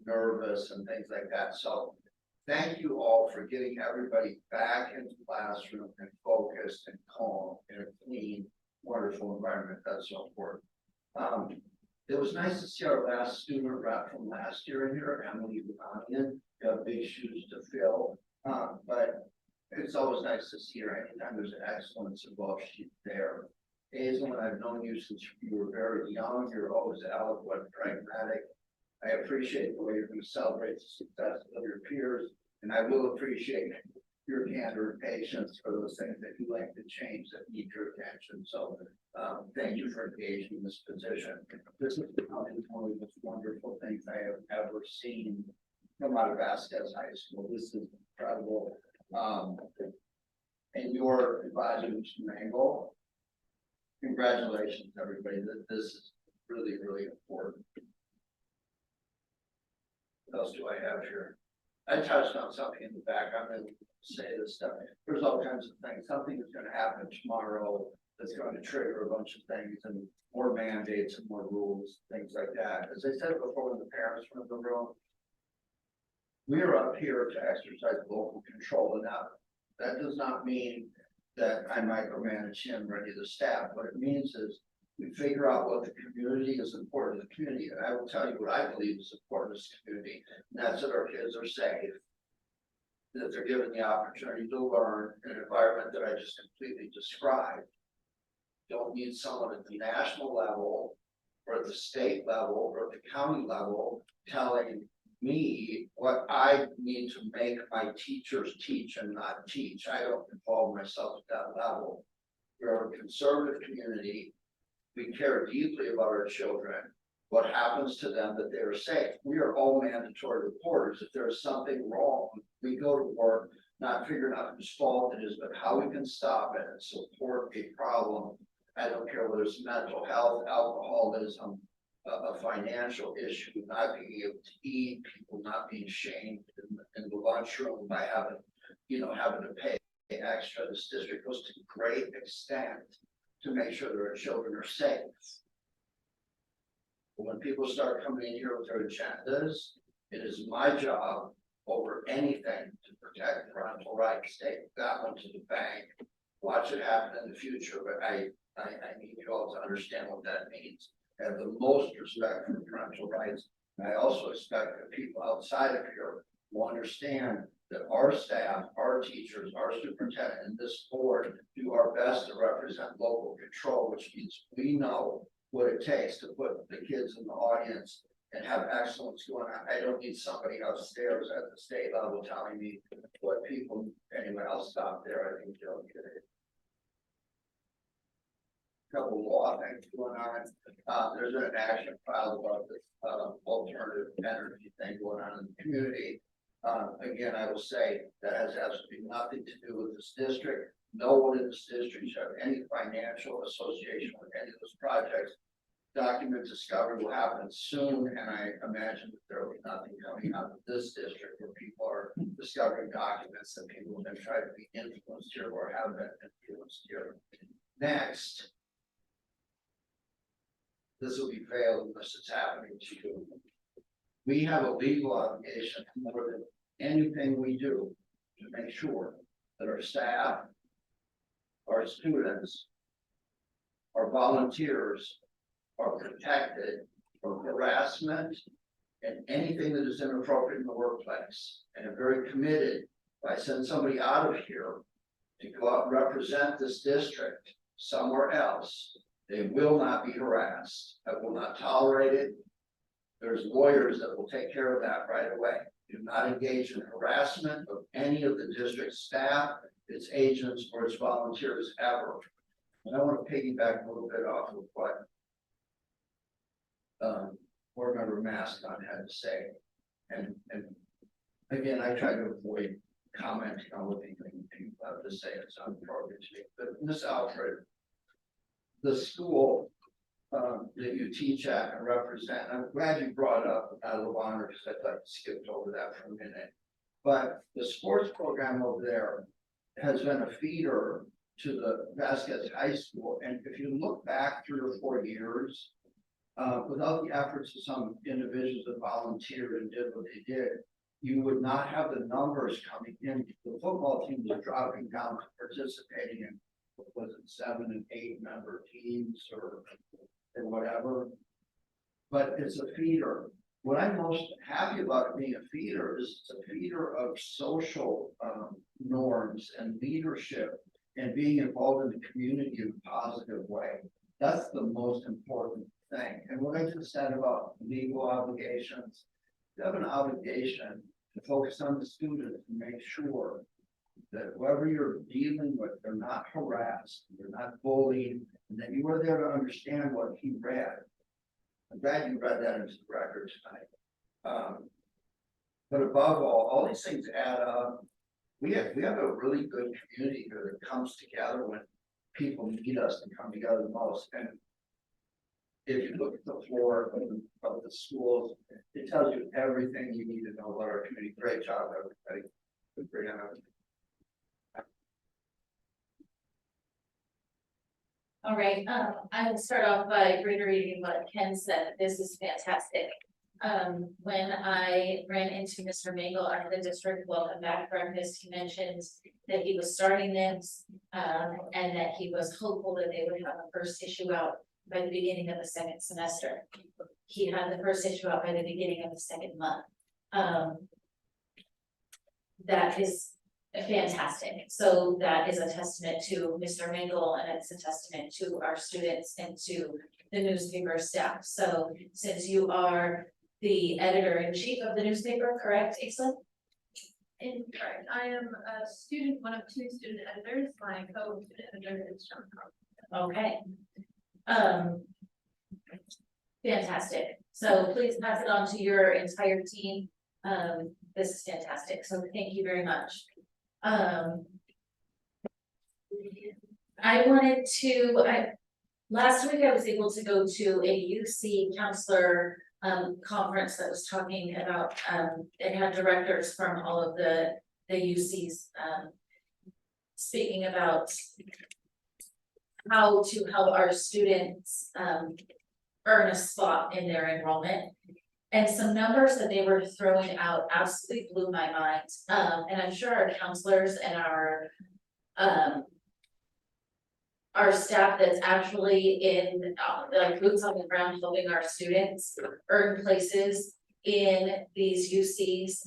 nervous and things like that. So thank you all for getting everybody back into the classroom and focused and calm in a clean, wonderful environment. That's so important. It was nice to see our last student rep from last year in here, Emily Bonian. You have big shoes to fill, but it's always nice to see her. Anytime there's an excellence involved, she's there. Hazel, I've known you since you were very young. You're always eloquent, pragmatic. I appreciate the way you're going to celebrate the success of your peers, and I will appreciate your candor and patience for those things that you like to change that need your attention. So thank you for engaging in this position. This is one of the most wonderful things I have ever seen come out of Vasquez High School. This is incredible. And your advisor, Mr. Mangle, congratulations, everybody. This is really, really important. What else do I have here? I touched on something in the back, I'm gonna say this stuff, there's all kinds of things, something is gonna happen tomorrow. That's going to trigger a bunch of things and more mandates and more rules, things like that, as I said before, when the parents were in the room. We are up here to exercise local control, and that does not mean that I micromanage him or any of the staff, what it means is. We figure out what the community is important to the community, and I will tell you what I believe is important to this community, and that's that our kids are safe. That they're given the opportunity to learn in an environment that I just completely described. Don't need someone at the national level, or at the state level, or at the county level, telling me what I need to make my teachers teach and not teach. I don't involve myself at that level. We're a conservative community. We care deeply about our children, what happens to them, that they are safe. We are all mandatory reporters. If there is something wrong, we go to work, not figuring out whose fault it is, but how we can stop it and support a problem. I don't care whether it's mental health, alcoholism, a financial issue, not being able to eat, people not being shamed in the lunchroom by having to pay extra. This district goes to great extent to make sure that our children are safe. But when people start coming in here with their agendas, it is my job over anything to protect parental rights. Take that one to the bank, watch it happen in the future, but I need you all to understand what that means. I have the most respect for parental rights. And I also expect that people outside of here will understand that our staff, our teachers, our superintendent, and this board do our best to represent local control, which means we know what it takes to put the kids in the audience and have excellence going on. I don't need somebody upstairs at the state level telling me what people, anyway, I'll stop there. I think you'll get it. Couple law things going on. There's an action filed about this alternative energy thing going on in the community. Again, I will say that has absolutely nothing to do with this district. No one in this district should have any financial association with any of those projects. Document discovery will happen soon, and I imagine that there will be nothing coming out of this district where people are discovering documents that people have been trying to be influenced here or have been influenced here. Next. This will be veiled unless it's happening to you. We have a legal obligation more than anything we do to make sure that our staff, our students, our volunteers are protected from harassment and anything that is inappropriate in the workplace. And I'm very committed, if I send somebody out of here to go out and represent this district somewhere else, they will not be harassed. I will not tolerate it. There's lawyers that will take care of that right away. Do not engage in harassment of any of the district staff, its agents, or its volunteers ever. And I want to piggyback a little bit off of what board member Mascon had to say. And again, I try to avoid commenting on what people have to say. It's unappropriate to me. But Ms. Alfred, the school that you teach at and represent, I'm glad you brought up Medal of Honor because I thought you skipped over that for a minute. But the sports program over there has been a feeder to the Vasquez High School. And if you look back 3 or 4 years, without the efforts of some individuals that volunteered and did what they did, you would not have the numbers coming in. The football team was dropping down to participating in, what was it, 7 and 8 member teams or whatever. But it's a feeder. What I'm most happy about being a feeder is it's a feeder of social norms and leadership and being involved in the community in a positive way. That's the most important thing. And what I just said about legal obligations, you have an obligation to focus on the students and make sure that whoever you're dealing with, they're not harassed, they're not bullied, and that you are there to understand what he read. I'm glad you read that into the record tonight. But above all these things add up. We have a really good community here that comes together when people need us to come together the most. And if you look at the floor of the schools, it tells you everything you need to know about our community. Great job, everybody. Good for you. All right, I will start off by reiterating what Ken said. This is fantastic. When I ran into Mr. Mangle at the district welcome back breakfast, he mentioned that he was starting this, and that he was hopeful that they would have the first issue out by the beginning of the second semester. He had the first issue out by the beginning of the second month. That is fantastic. So that is a testament to Mr. Mingle, and it's a testament to our students and to the newspaper staff. So since you are the editor-in-chief of the newspaper, correct, Isla? Incorrect. I am a student, one of two student editors. My co-student editor is John Carl. Okay. Fantastic. So please pass it on to your entire team. This is fantastic. So thank you very much. I wanted to, last week I was able to go to a UC counselor conference that was talking about, it had directors from all of the UCs speaking about how to help our students earn a spot in their enrollment. And some numbers that they were throwing out absolutely blew my mind. And I'm sure our counselors and our staff that's actually in like boots on the ground helping our students earn places in these UCs.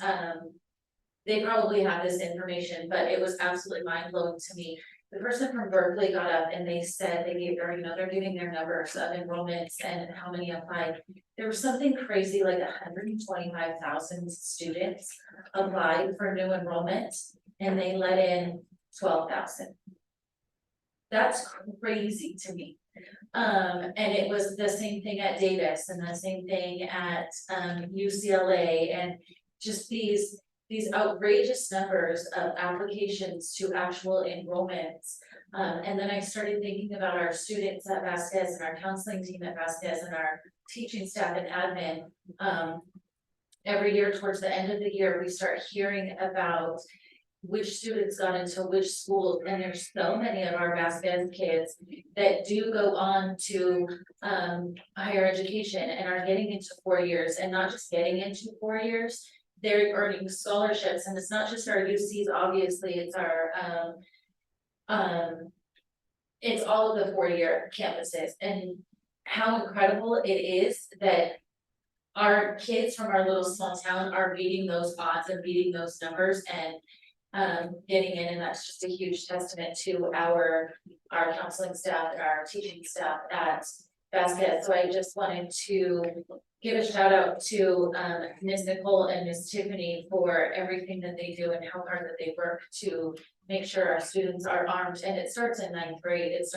They probably have this information, but it was absolutely mind blowing to me. The person from Berkeley got up and they said they gave, or they're giving their numbers of enrollments and how many applied. There was something crazy like 125,000 students applied for new enrollment, and they let in 12,000. That's crazy to me. And it was the same thing at Davis and the same thing at UCLA, and just these outrageous numbers of applications to actual enrollments. And then I started thinking about our students at Vasquez and our counseling team at Vasquez and our teaching staff and admin. Every year towards the end of the year, we start hearing about which students got into which schools, and there's so many of our Vasquez kids that do go on to higher education and are getting into 4 years, and not just getting into 4 years, they're earning scholarships. And it's not just our UCs, obviously, it's our it's all of the 4-year campuses, and how incredible it is that our kids from our little small town are beating those odds and beating those numbers and getting in, and that's just a huge testament to our counseling staff and our teaching staff at Vasquez. So I just wanted to give a shout out to Ms. Nicole and Ms. Tiffany for everything that they do and how hard that they work to make sure our students are armed. And it starts in 9th grade. It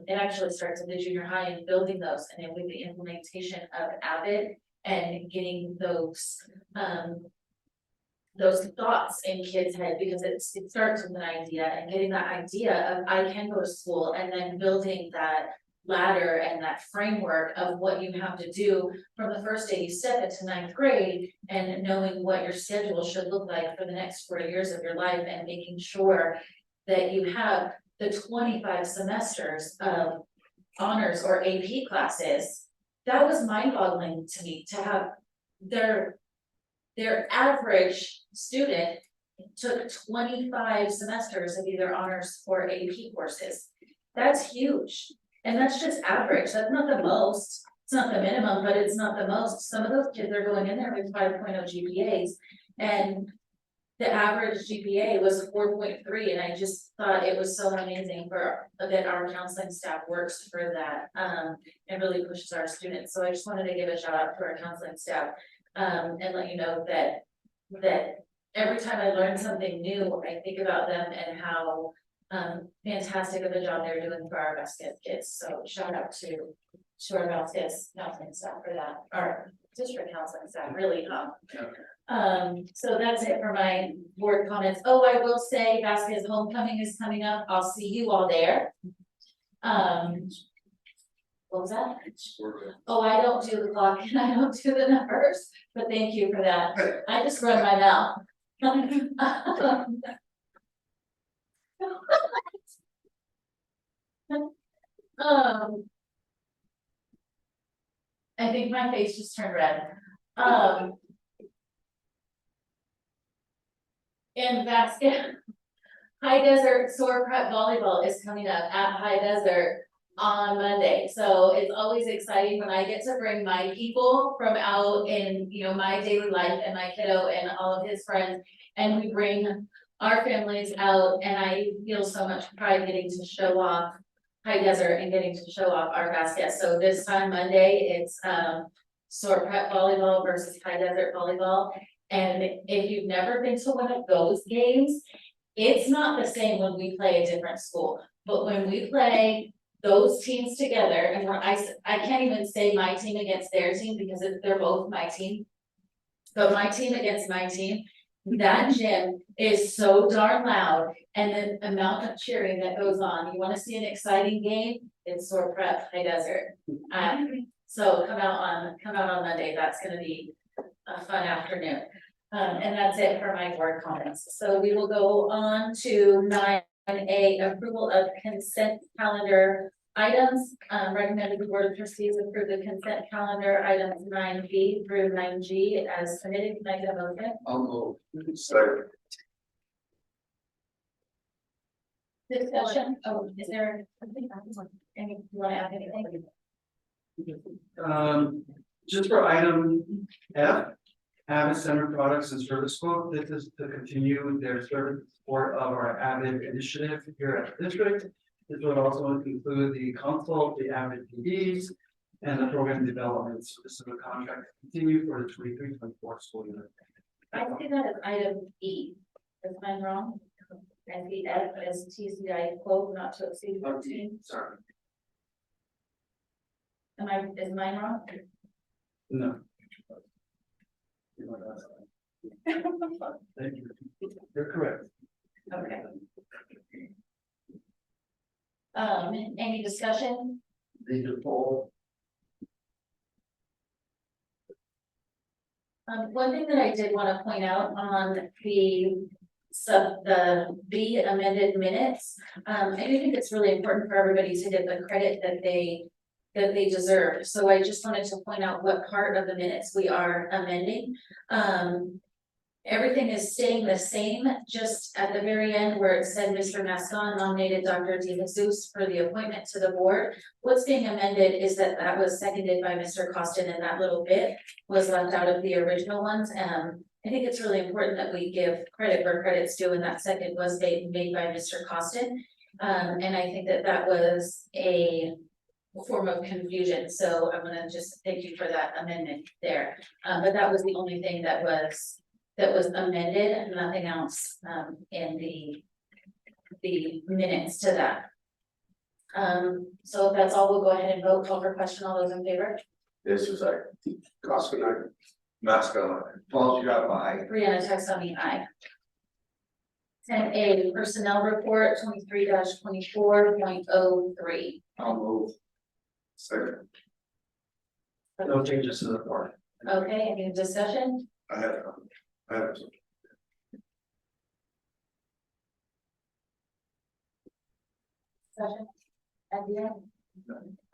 actually starts at the junior high and building those, and then with the implementation of Avid and getting those thoughts in kids' head, because it starts with an idea, and getting that idea of I can go to school, and then building that ladder and that framework of what you have to do from the first day you step into 9th grade, and knowing what your schedule should look like for the next 4 years of your life, and making sure that you have the 25 semesters of honors or AP classes. That was mind-boggling to me, to have their average student took 25 semesters of either honors or AP courses. That's huge. And that's just average. That's not the most. It's not the minimum, but it's not the most. Some of those kids are going in there with 5.0 GPAs, and the average GPA was 4.3. And I just thought it was so amazing that our counseling staff works for that and really pushes our students. So I just wanted to give a shout out to our counseling staff and let you know that every time I learn something new, I think about them and how fantastic of a job they're doing for our Vasquez kids. So shout out to our Vasquez counseling staff for that, our district counseling staff, really. So that's it for my board comments. Oh, I will say Vasquez homecoming is coming up. I'll see you all there. What was that? Oh, I don't do the clock and I don't do the numbers, but thank you for that. I just run my mouth. Um. I think my face just turned red. In basket. High Desert Soar Prep Volleyball is coming up at High Desert on Monday, so it's always exciting when I get to bring my people from out in, you know, my daily life and my kiddo and all of his friends. And we bring our families out and I feel so much pride getting to show off High Desert and getting to show off our baskets. So this time Monday, it's Soar Prep Volleyball versus High Desert Volleyball. And if you've never been to one of those games, it's not the same when we play a different school, but when we play those teams together, and I can't even say my team against their team because they're both my team. But my team against my team, that gym is so darn loud, and the amount of cheering that goes on. You wanna see an exciting game? It's Soar Prep High Desert. So come out on Monday, that's gonna be a fun afternoon. And that's it for my board comments. So we will go on to 9A, approval of consent calendar items. Recommended the board of trustees approve the consent calendar items 9B through 9G as submitted. Can I get a motion? I'll move. Second. Discussion? Oh, is there something? You wanna add anything? Just for item F, Avid Center Products and Service Quote, this is to continue their service support of our Avid initiative here at the district. This would also include the consult, the Avid PDs, and the program development. So this is a contract to continue for the 23-24 school year. I see that as item E. Is mine wrong? And the F is TCI quote not to exceed 14. Sorry. Is mine wrong? No. Thank you. You're correct. Okay. Any discussion? The poll. One thing that I did want to point out on the amended minutes, I do think it's really important for everybody to get the credit that they deserve. So I just wanted to point out what part of the minutes we are amending. Everything is staying the same, just at the very end where it said Mr. Mascon nominated Dr. DeJesus for the appointment to the board. What's being amended is that was seconded by Mr. Costin, and that little bit was left out of the original ones. I think it's really important that we give credit where credit's due, and that second was made by Mr. Costin. And I think that was a form of confusion, so I'm gonna just thank you for that amendment there. But that was the only thing that was amended, and nothing else in the minutes to that. So if that's all, we'll go ahead and vote. Call for question. All those in favor? This is like Costa, I. mascot. Falls, you got by. Brianna Texani, aye. 10A, personnel report 23-24.03. I'll move. Second. No changes to the report. Okay, any discussion? I have. Discussion? At the end?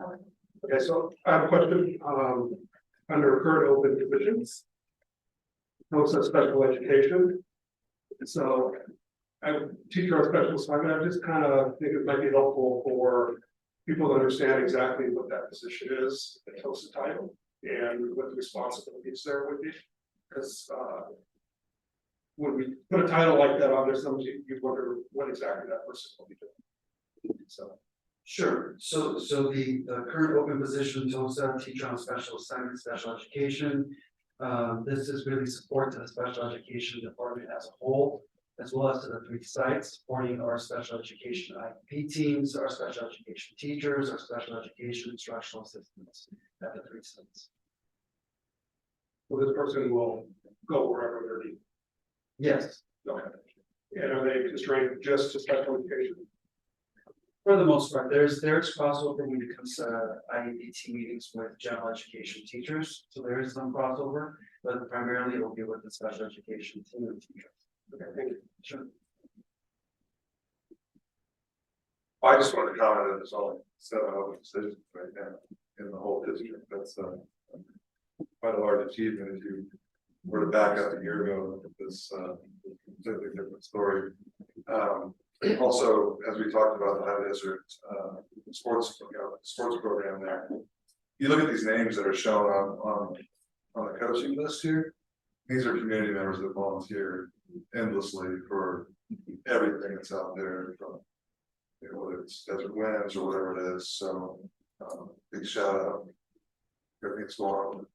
Okay. Okay, so I have a question, under current open positions. Also special education. So I'm a teacher of special assignment, I just kind of think it might be helpful for people to understand exactly what that position is, the TOSA title, and what the responsibilities there would be. Because when we put a title like that on there, sometimes you wonder what exactly that person will be doing. So. Sure, so the current open position, TOSA, teacher on special assignment, special education. This is really support to the special education department as a whole, as well as to the 3 sites, supporting our special education IEP teams, our special education teachers, our special education instructional assistants at the 3 sites. Well, this person will go wherever they're needed. Yes, Okay. And are they constrained just to special education? For the most part, there's crossover when it comes to IEP meetings with general education teachers, so there is some crossover, but primarily it will be with the special education team of teachers. Okay, thank you. Sure. I just wanted to comment that there's only 7 open positions right now in the whole district. That's quite a large achievement if you were to back up a year ago. This completely different story. Also, as we talked about the high desert sports program there, you look at these names that are shown on the coaching list here. These are community members that volunteer endlessly for everything that's out there, from whether it's Desert Winds or whatever it is. So big shout out. Everything's going on.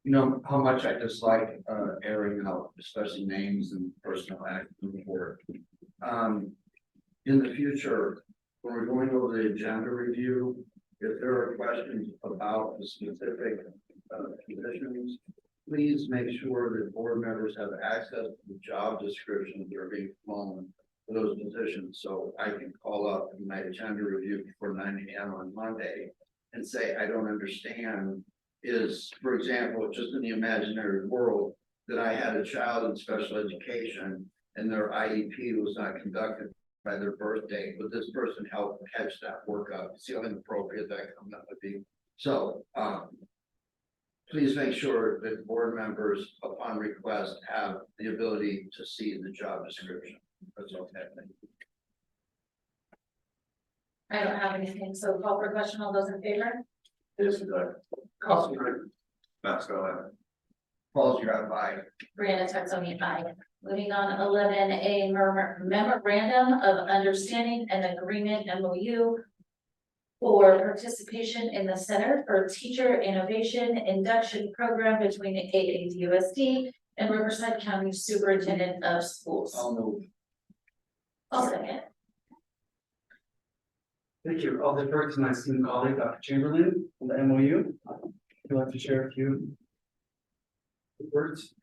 You know how much I dislike airing out, especially names and personal actions report. In the future, when we're going over the agenda review, if there are questions about the specific positions, please make sure that board members have access to the job descriptions that are being flown for those positions. So I can call up in my agenda review before 9 AM on Monday and say, I don't understand. Is, for example, just in the imaginary world, that I had a child in special education and their IEP was not conducted by their birthday, but this person helped catch that work up. See how inappropriate that comes up would be. So, please make sure that board members, upon request, have the ability to see the job description. That's okay. I don't have anything, so call for question, all those in favor? Yes, Matt's going. Paul's got by. Brianna Texoni, aye. Moving on, 11A memorandum of understanding and agreement MOU for participation in the Center for Teacher Innovation Induction Program between AADUSD and Riverside County Superintendent of Schools. I'll move. I'll second. Thank you. I'll defer to my esteemed colleague, Dr. Chamberlain, on the MOU. Would you like to share a few words?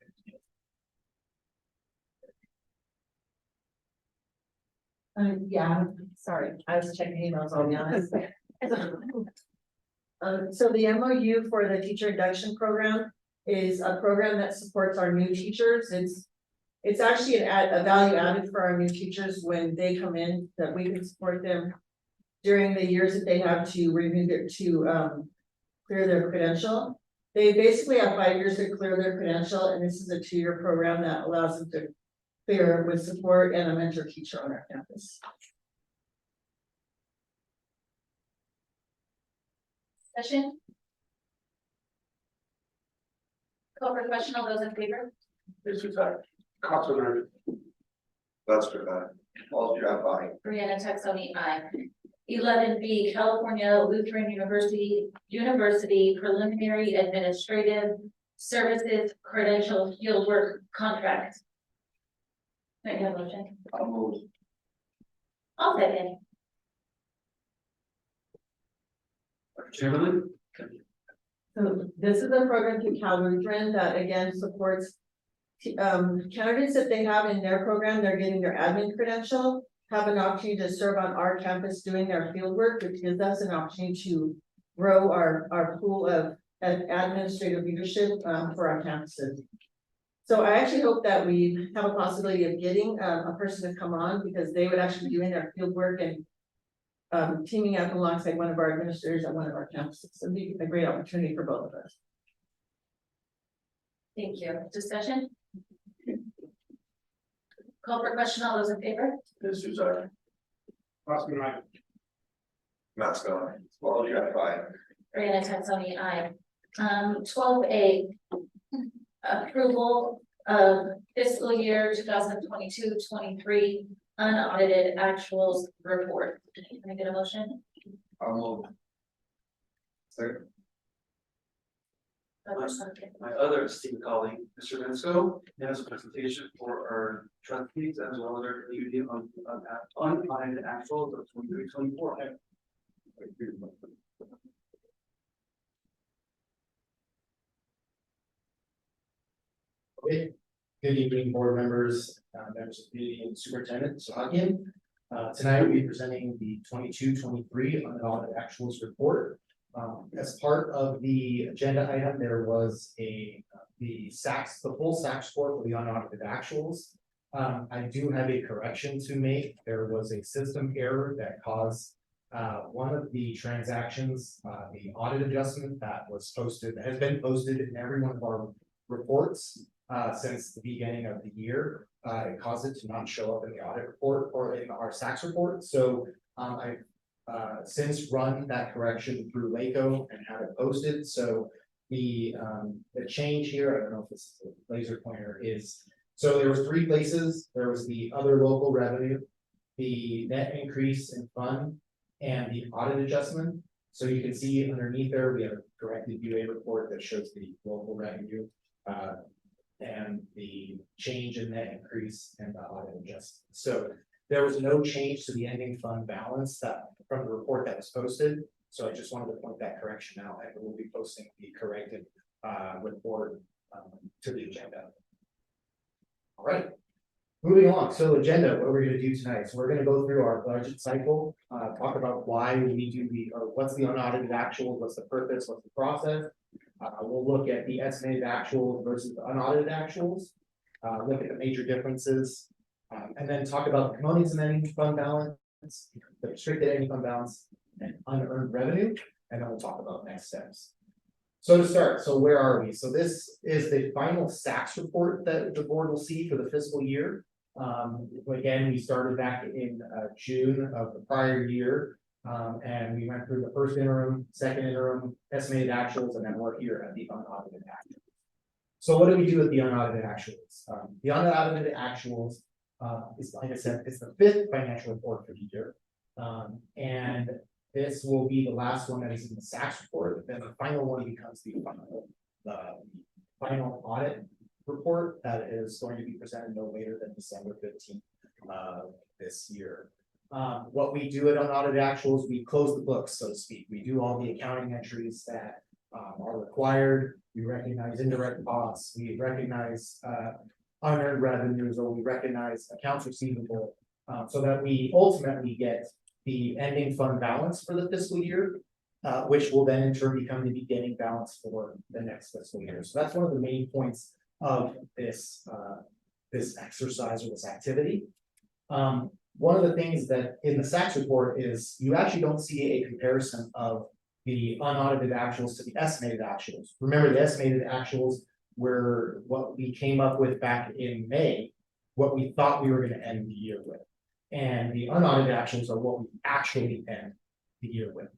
Yeah, sorry, I was checking emails, I'll be honest. So the MOU for the teacher induction program is a program that supports our new teachers. It's actually a value added for our new teachers when they come in, that we can support them during the years that they have to renew clear their credential. They basically have 5 years to clear their credential, and this is a 2-year program that allows them to clear with support and a mentor teacher on our campus. Session. Call for question, all those in favor? This is Councilman. That's good. Paul's got by. Brianna Texoni, aye. 11B, California Lutheran University Preliminary Administrative Services Credential Fieldwork Contract. May I have a motion? I'll move. I'll second. Dr. Chamberlain? So this is a program through Cal Lutheran that again supports candidates that they have in their program, they're getting their admin credential, have an opportunity to serve on our campus doing their field work, which gives us an opportunity to grow our pool of administrative leadership for our campuses. So I actually hope that we have a possibility of getting a person to come on, because they would actually be doing their field work and teaming up alongside one of our administrators at one of our campuses. So it'd be a great opportunity for both of us. Thank you. Discussion? Call for question, all those in favor? This is Councilman. Matt's going. Paul's got by. Brianna Texoni, aye. 12A, approval of fiscal year 2022-23 unaudited actuals report. Can I get a motion? I'll move. Second. My other esteemed colleague, Mr. Vensko, has a presentation for our trustees as well as our community on unaudited actuals of 23-24. Okay, good evening, board members, members of the community and superintendent. So again, Tonight we'll be presenting the 22-23 unaudited actuals report. As part of the agenda item, there was the full SAC score for the unaudited actuals. I do have a correction to make. There was a system error that caused one of the transactions, the audit adjustment that has been posted in every one of our reports since the beginning of the year. It caused it to not show up in the audit report or in our SAC report. So I've since run that correction through LACO and have it posted. So the change here, I don't know if this is a laser pointer, is so there was 3 places. There was the other local revenue, the net increase in fund, and the audit adjustment. So you can see underneath there, we have a corrected UA report that shows the local revenue and the change in net increase and the audit adjustment. So there was no change to the ending fund balance from the report that was posted. So I just wanted to point that correction out, and we'll be posting the corrected report to the agenda. All right, moving on. So agenda, what we're going to do tonight. So we're going to go through our budget cycle, talk about why we do what's the unaudited actual, what's the purpose, what's the process. We'll look at the estimated actuals versus the unaudited actuals, look at the major differences, and then talk about the components in ending fund balance, the restricted ending fund balance, and unearned revenue, and then we'll talk about next steps. So to start, so where are we? So this is the final SAC report that the board will see for the fiscal year. Again, we started back in June of the prior year, and we went through the first interim, second interim, estimated actuals, and then we're here at the unaudited actuals. So what do we do with the unaudited actuals? The unaudited actuals is, like I said, it's the 5th financial report for the year. And this will be the last one that is in the SAC report. Then the final one becomes the final audit report that is going to be presented no later than December 15th this year. What we do at unaudited actuals, we close the books, so to speak. We do all the accounting entries that are required. We recognize indirect costs. We recognize unearned revenues, or we recognize accounts receivable, so that we ultimately get the ending fund balance for the fiscal year, which will then in turn become the beginning balance for the next fiscal year. So that's one of the main points of this exercise or this activity. One of the things that in the SAC report is you actually don't see a comparison of the unaudited actuals to the estimated actuals. Remember, the estimated actuals were what we came up with back in May, what we thought we were going to end the year with. And the unaudited actuals are what we actually end the year with.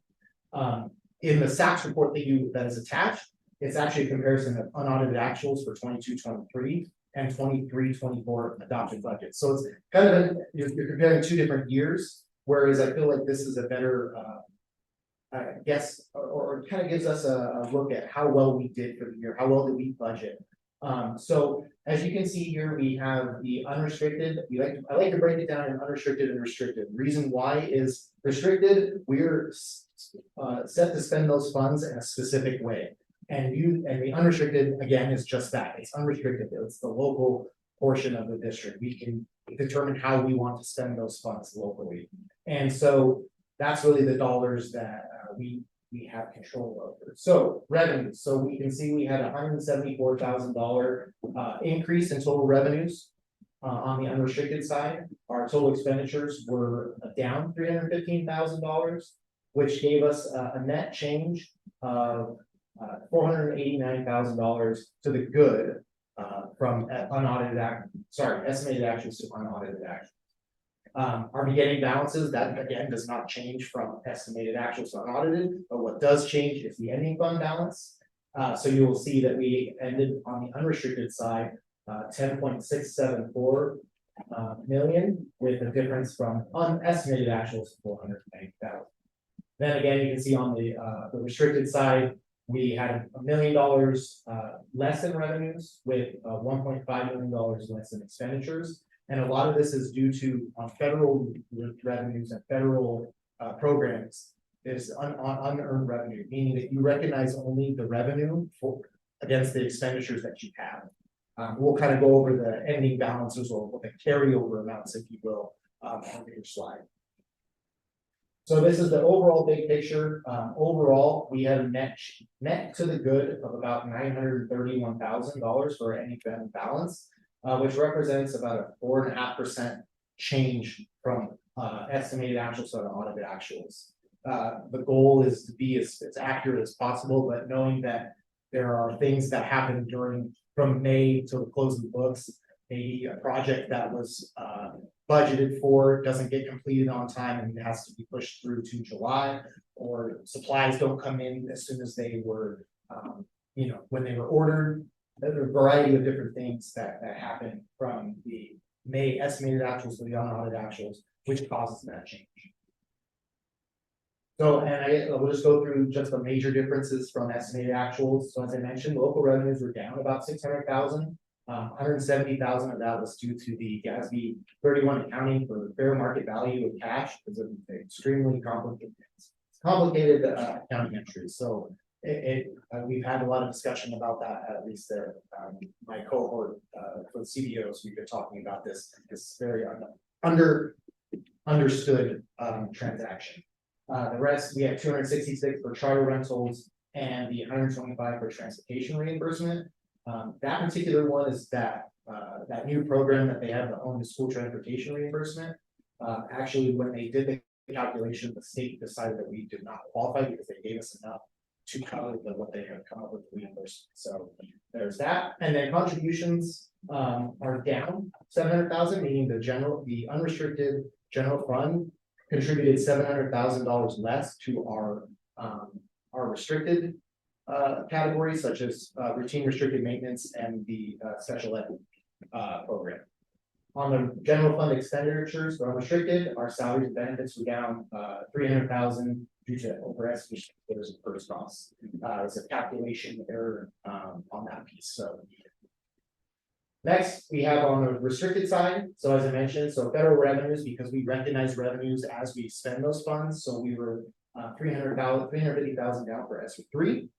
In the SAC report that is attached, it's actually a comparison of unaudited actuals for 22-23 and 23-24 adopted budget. So it's kind of you're comparing 2 different years, whereas I feel like this is a better I guess, or kind of gives us a look at how well we did for the year, how well did we budget. So as you can see here, we have the unrestricted. I like to break it down in unrestricted and restricted. The reason why is restricted, we're set to spend those funds in a specific way. And the unrestricted, again, is just that. It's unrestricted. It's the local portion of the district. We can determine how we want to spend those funds locally. And so that's really the dollars that we have control over. So revenues. So we can see we had $174,000 increase in total revenues on the unrestricted side. Our total expenditures were down $315,000, which gave us a net change of $489,000 to the good from estimated actions to unaudited actions. Our beginning balances, that again does not change from estimated actuals to unaudited, but what does change is the ending fund balance. So you will see that we ended on the unrestricted side 10.674 million, with a difference from unestimated actuals to 490,000. Then again, you can see on the restricted side, we had $1 million less in revenues, with $1.5 million less in expenditures. And a lot of this is due to federal revenues and federal programs. There's unearned revenue, meaning that you recognize only the revenue against the expenditures that you have. We'll kind of go over the ending balances or the carryover amounts, if you will, on your slide. So this is the overall big picture. Overall, we had a net to the good of about $931,000 for any fund balance, which represents about a 4.5% change from estimated actuals to audited actuals. The goal is to be as accurate as possible, but knowing that there are things that happen from May to the close of the books, maybe a project that was budgeted for doesn't get completed on time and has to be pushed through to July, or supplies don't come in as soon as they were, when they were ordered. There are a variety of different things that happen from the May estimated actuals to the unaudited actuals, which causes that change. So, and I will just go through just the major differences from estimated actuals. So as I mentioned, local revenues were down about 600,000. 170,000 of that was due to the GASB 31 accounting for the fair market value of cash, because of the extremely complicated accounting entries. So we've had a lot of discussion about that, at least there. My cohort for the CBOs, we've been talking about this very understood transaction. The rest, we have 266 for charter rentals and the 125 for transportation reimbursement. That particular one is that new program that they have, the own school transportation reimbursement. Actually, when they did the calculation, the state decided that we did not qualify because they gave us enough to cover what they had come up with reimbursement. So there's that. And then contributions are down 700,000, meaning the unrestricted general fund contributed $700,000 less to our restricted categories, such as routine restricted maintenance and the special ed program. On the general fund expenditures for unrestricted, our salaries and benefits were down 300,000 due to overestimation of first costs. It's a calculation error on that piece. So next, we have on the restricted side. So as I mentioned, so federal revenues, because we recognize revenues as we spend those funds. So we were 350,000 down for ESSER 3.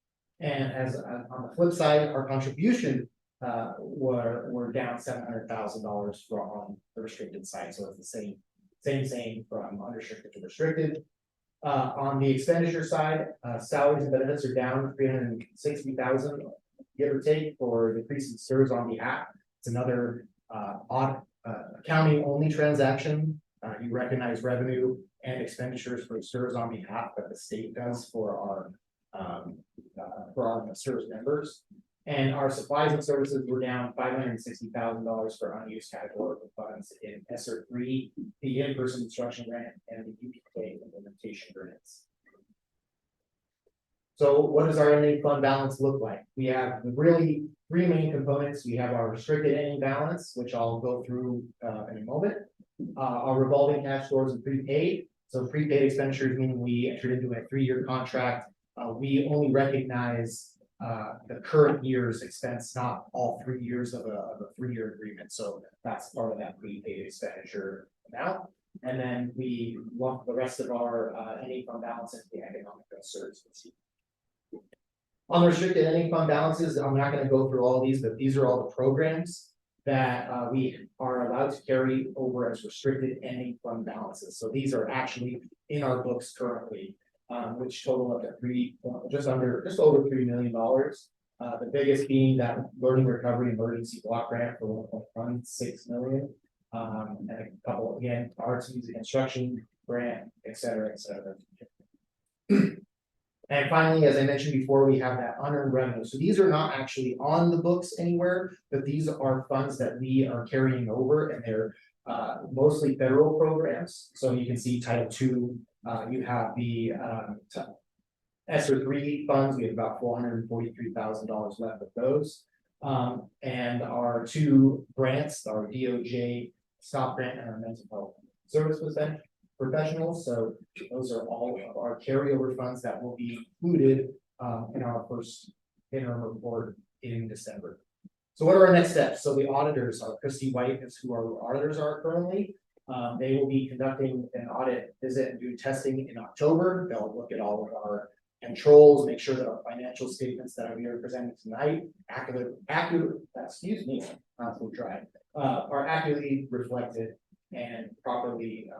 And as on the flip side, our contribution were down $700,000 on the restricted side. So it's the same from unrestricted to restricted. On the expenditure side, salaries and benefits are down 360,000, give or take, for decreasing serves on behalf. It's another odd accounting only transaction. You recognize revenue and expenditures for serves on behalf that the state does for our service members. And our supplies and services were down $560,000 for unused categorical funds in ESSER 3, the in-person instruction grant, and the UPK implementation grants. So what does our ending fund balance look like? We have really three main components. We have our restricted ending balance, which I'll go through in a moment. Our revolving cash stores and prepaid. So prepaid expenditures, meaning we entered into a 3-year contract. We only recognize the current year's expense, not all 3 years of a 3-year agreement. So that's part of that prepaid expenditure amount. And then we lump the rest of our ending fund balance into the economic uncertainty. On the restricted ending fund balances, I'm not going to go through all of these, but these are all the programs that we are allowed to carry over as restricted ending fund balances. So these are actually in our books currently, which total up to just over $3 million. The biggest being that learning recovery emergency block grant for $1.16 million, and a couple again arts, music, instruction grant, et cetera, et cetera. And finally, as I mentioned before, we have that unearned revenue. So these are not actually on the books anywhere, but these are funds that we are carrying over, and they're mostly federal programs. So you can see Title II, you have the ESSER 3 funds. We have about $443,000 left of those. And our two grants, our DOJ STOP grant and our mental health service professionals. So those are all of our carryover funds that will be included in our first interim report in December. So what are our next steps? So the auditors are Christy White, is who our auditors are currently. They will be conducting an audit visit and do testing in October. They'll look at all of our controls, make sure that our financial statements that we are presenting tonight are accurately reflected and properly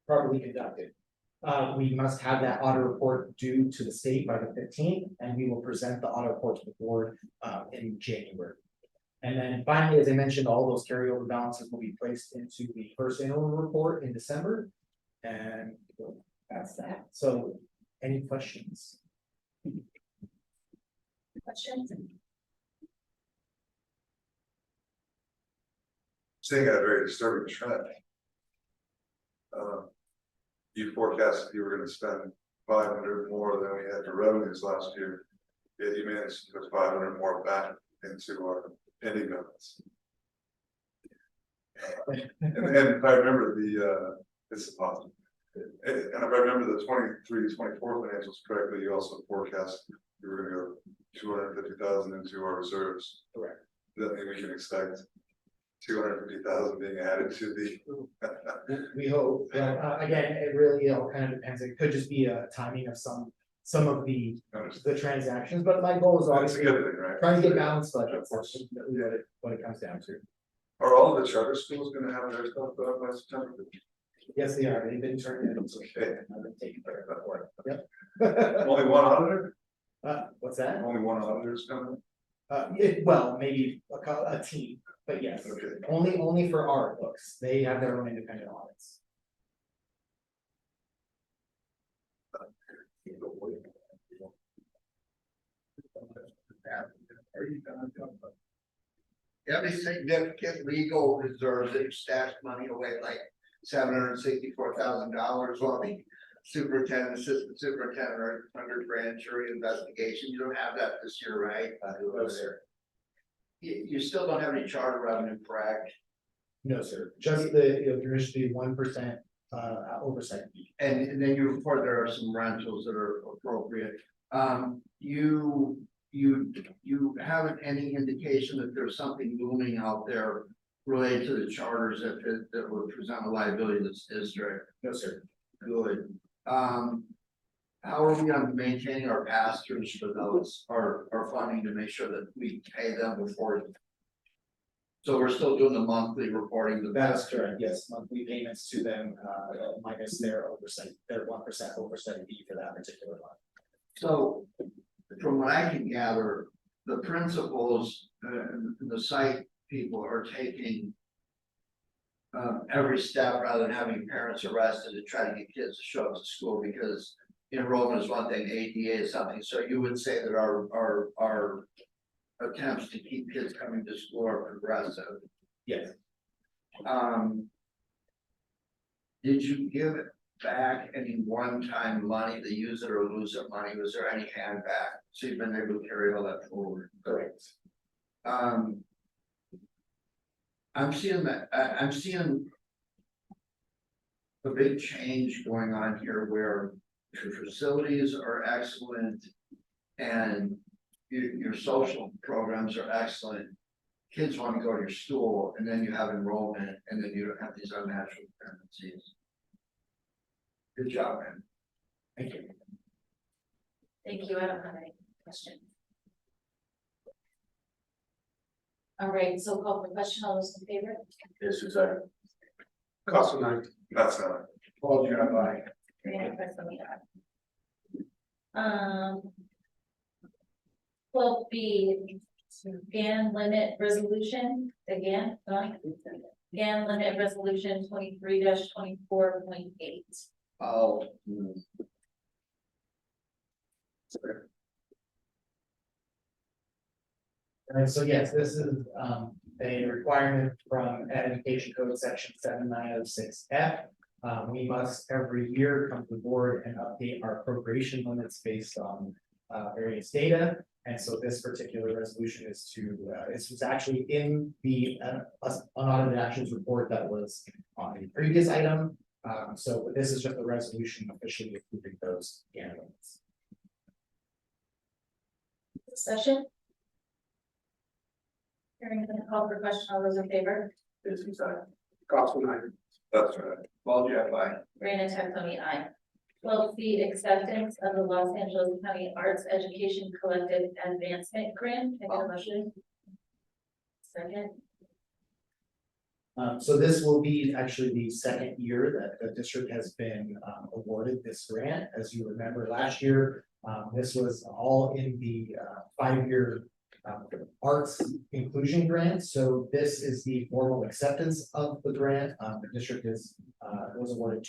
conducted. We must have that audit report due to the state by the 15th, and we will present the audit report to the board in January. And then finally, as I mentioned, all those carryover balances will be placed into the first annual report in December. And that's that. So any questions? Questions? Seeing a very disturbing trend. You forecasted you were gonna spend 500 more than we had for revenues last year. Yet you managed to put 500 more back into our pending balance. And if I remember this is positive. And if I remember the 23-24 financials correctly, you also forecast you were gonna go 250,000 into our reserves. Correct. Does that mean we can expect 250,000 being added to the? We hope, again, it really all kind of depends. It could just be a timing of some of the transactions, but my goal is That's a obviously good thing, right? trying to get balanced budgets. That's ultimately what it comes down to. Are all of the charter schools gonna have their stuff done by September? Yes, they are. They've been turned in. Okay. I've been taking care of that work. Yep. Only one auditor? What's that? Only one auditor is coming? Well, maybe a team, but yes, Okay. only for our books. They have their own independent audits. Every significant legal reserves that you stashed money away, like $764,000, well, the superintendent, assistant superintendent, or under grand jury investigation, you don't have that this year, right? No, sir. You still don't have any charter revenue, correct? No, sir. Just there should be 1% oversight. And then you report there are some rentals that are appropriate. You haven't any indication that there's something looming out there related to the charters that would present a liability to this district? No, sir. Good. How are we on maintaining our pass-throughs for those, our funding to make sure that we pay them before? So we're still doing the monthly reporting. That is correct. Yes, monthly payments to them, minus their oversight, their 1% oversight fee for that particular month. So from what I can gather, the principals, the site people are taking every step rather than having parents arrested to try to get kids to show up to school, because enrollment is one thing, ADA is something. So you would say that our attempts to keep kids coming to school are progressive. Yes. Did you give back any one-time money, the use it or lose it money? Was there any hand back? So you've been able to carry all that forward? Correct. I'm seeing a big change going on here where your facilities are excellent and your social programs are excellent. Kids want to go to your school, and then you have enrollment, and then you don't have these unnatural dependencies. Good job, man. Thank you. Thank you. I don't have any questions. All right, so call for question. All those in favor? This is a Cost of nine. That's not. Paul, you're by. Rena, press on the aye. 12B, GAN limit resolution, again, GAN limit resolution 23-24.8. Oh. Alright, so yes, this is a requirement from Education Code section 7906F. We must every year come to the board and update our appropriation limits based on various data. And so this particular resolution is to, this was actually in the unaudited actions report that was on the previous item. So this is just a resolution officially approving those GAN limits. Discussion? Hearing the call for question, all those in favor? This is a Cost of nine. That's right. Paul, you're by. Rena, Tony, aye. 12C, acceptance of the Los Angeles County Arts Education Collective Advancement Grant. Can I get a motion? Second. So this will be actually the second year that the district has been awarded this grant. As you remember, last year, this was all in the 5-year arts inclusion grant. So this is the formal acceptance of the grant. The district is was awarded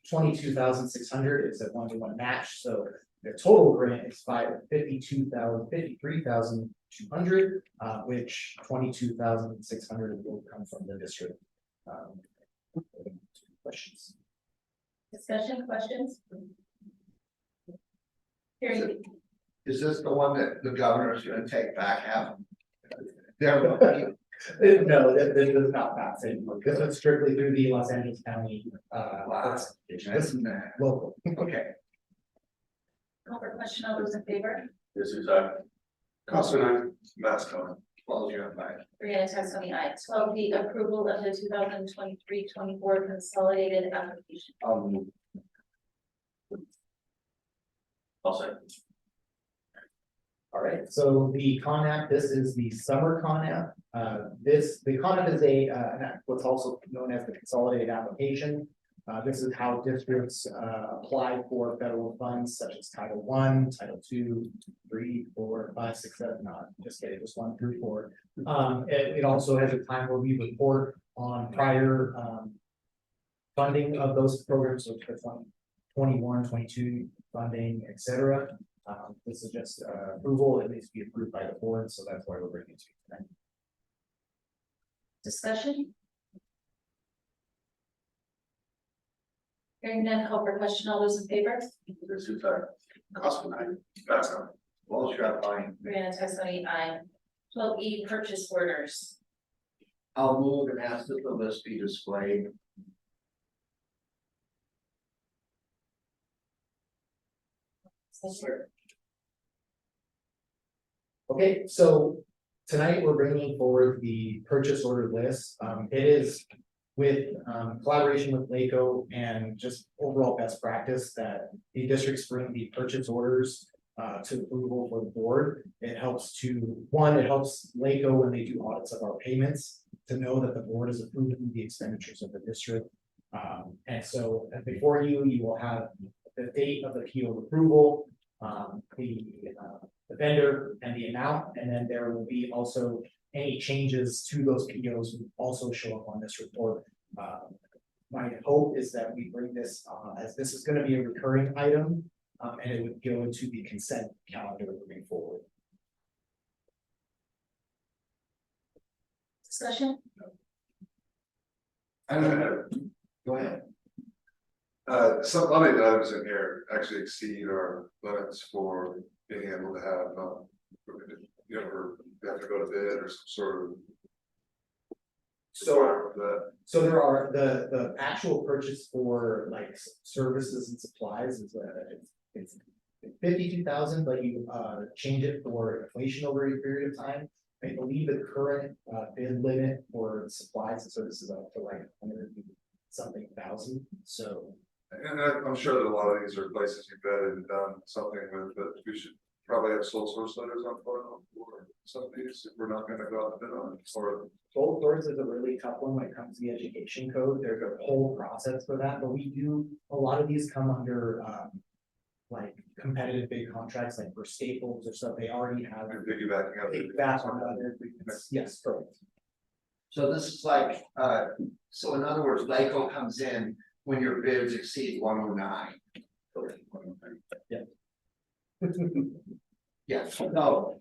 22,600 is a 1-to-1 match. So the total grant is 53,200, which 22,600 will come from the district. Questions? Discussion, questions? Hearing, Is this the one that the governor is gonna take back half? There, No, this is not that same. This is strictly through the Los Angeles County. This is local. okay. call for question, all those in favor? This is I. Councilman, Mascot. Well, you're fine. Brianna Texani, aye. 12B, approval of the 2023-24 consolidated application. I'll say. All right, so the Con App, this is the summer Con App. The Con App is what's also known as the consolidated application. This is how districts apply for federal funds such as Title I, Title II, 3, 4, 5, 6, 7, not just kidding, just 1 through 4. It also has a time where we report on prior funding of those programs, so for 21, 22 funding, etc. This is just approval. It needs to be approved by the board, so that's why we're bringing it to you tonight. Discussion? Hearing none, call for question, all those in favor? This is I. Councilman, Mascot. Well, you're fine. Brianna Texani, aye. 12E, purchase orders. I'll move and ask that the list be displayed. Okay, so tonight we're bringing forward the purchase order list. It is with collaboration with LACO and just overall best practice that the districts bring the purchase orders to approval for the board. It helps it helps LACO when they do audits of our payments to know that the board is approving the expenditures of the district. And so before you will have the date of the PO approval, the vendor and the amount, and then there will be also any changes to those POs will also show up on this report. My hope is that we bring this, as this is going to be a recurring item, and it would go into the consent calendar moving forward. Discussion? I don't know. Go ahead. Some money that items in here actually exceed our limits for being able to have, you know, we have to go to bid or some sort of. So there are the actual purchase for like services and supplies is it's 52,000, but you change it for inflation over a period of time. I believe the current bid limit for supplies and services up to like 100-something thousand. So. And I'm sure that a lot of these are places you've vetted and done something with, but we should probably have sole source letters on file for some of these if we're not gonna go out and bid on it. Or sole source is a really tough one when it comes to the education code. There's a whole process for that, but we do, a lot of these come under like competitive big contracts, like for Staples or stuff, they already have. we're piggybacking up. That's on other agreements. Yes, correct. So this is like, so in other words, LACO comes in when your bids exceed 109. Yeah. Yes, no.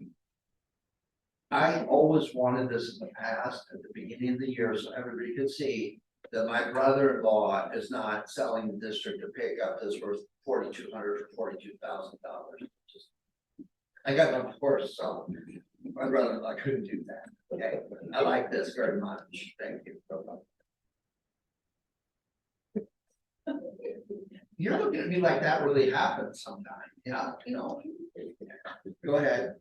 I always wanted this in the past, at the beginning of the year, so everybody could see that my brother-in-law is not selling the district to pick up this worth $4,200 or $42,000. I got no horse, so my brother-in-law couldn't do that. Okay, I like this very much. Thank you. You're looking at me like that really happened sometime, yeah, you know. Go ahead.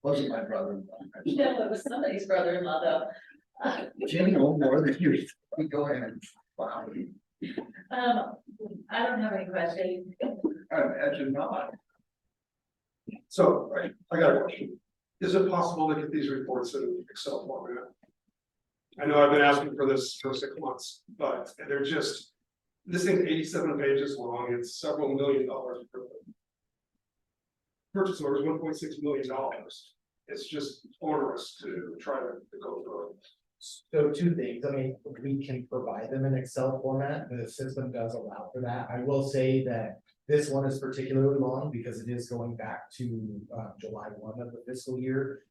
Wasn't my brother-in-law. No, it was somebody's brother-in-law though. Jimmy, no more than you. Go ahead. Wow. I don't have any questions. I imagine not. So, I got a question. Is it possible to get these reports in Excel format? I know I've been asking for this for 6 months, but they're just, this thing's 87 pages long, it's several $1 million. Purchase orders, $1.6 million. It's just onerous to try to go through. So two things, I mean, we can provide them in Excel format, the system does allow for that. I will say that this one is particularly long because it is going back to July 1 of the fiscal year.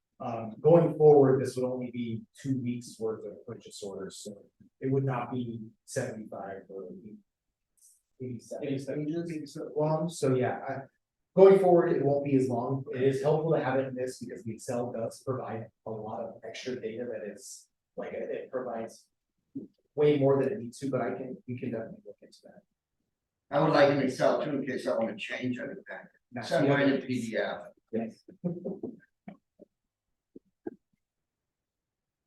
Going forward, this would only be 2 weeks worth of purchase orders, so it would not be 75 or 87 pages long, so yeah, going forward, it won't be as long. It is helpful to have it in this because the Excel does provide a lot of extra data that is, like, it provides way more than it needs to, but we can definitely look into that. I would like an Excel too, in case I want to change anything. Send mine in PDF. Yes.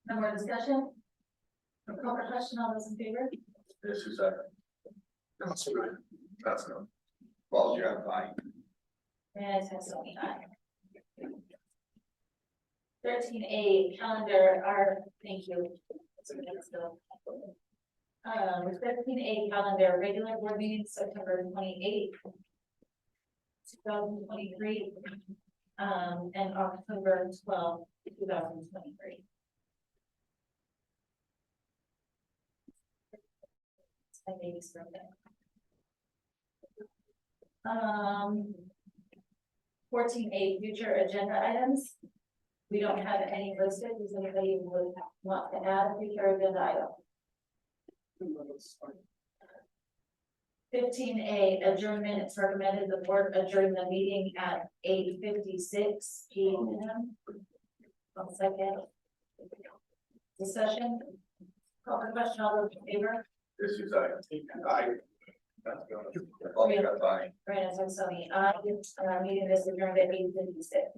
No more discussion? Call for question, all those in favor? This is a, That's right. That's no. well, you have fine. And it's only 9. 13A calendar, thank you. 13A calendar, regular board meeting September 28th. 2023, and October 12th, 2023. I may be screwed up. 14A future agenda items. We don't have any listed. Does anybody would want to add a future agenda item? 15A adjournment. It's recommended the board adjourn the meeting at 8:56 p.m. One second. Discussion. Call for question. All those in favor? This is a, I, well, you have fine. Brandon Sonsoni, our meeting is adjourned at 8:56.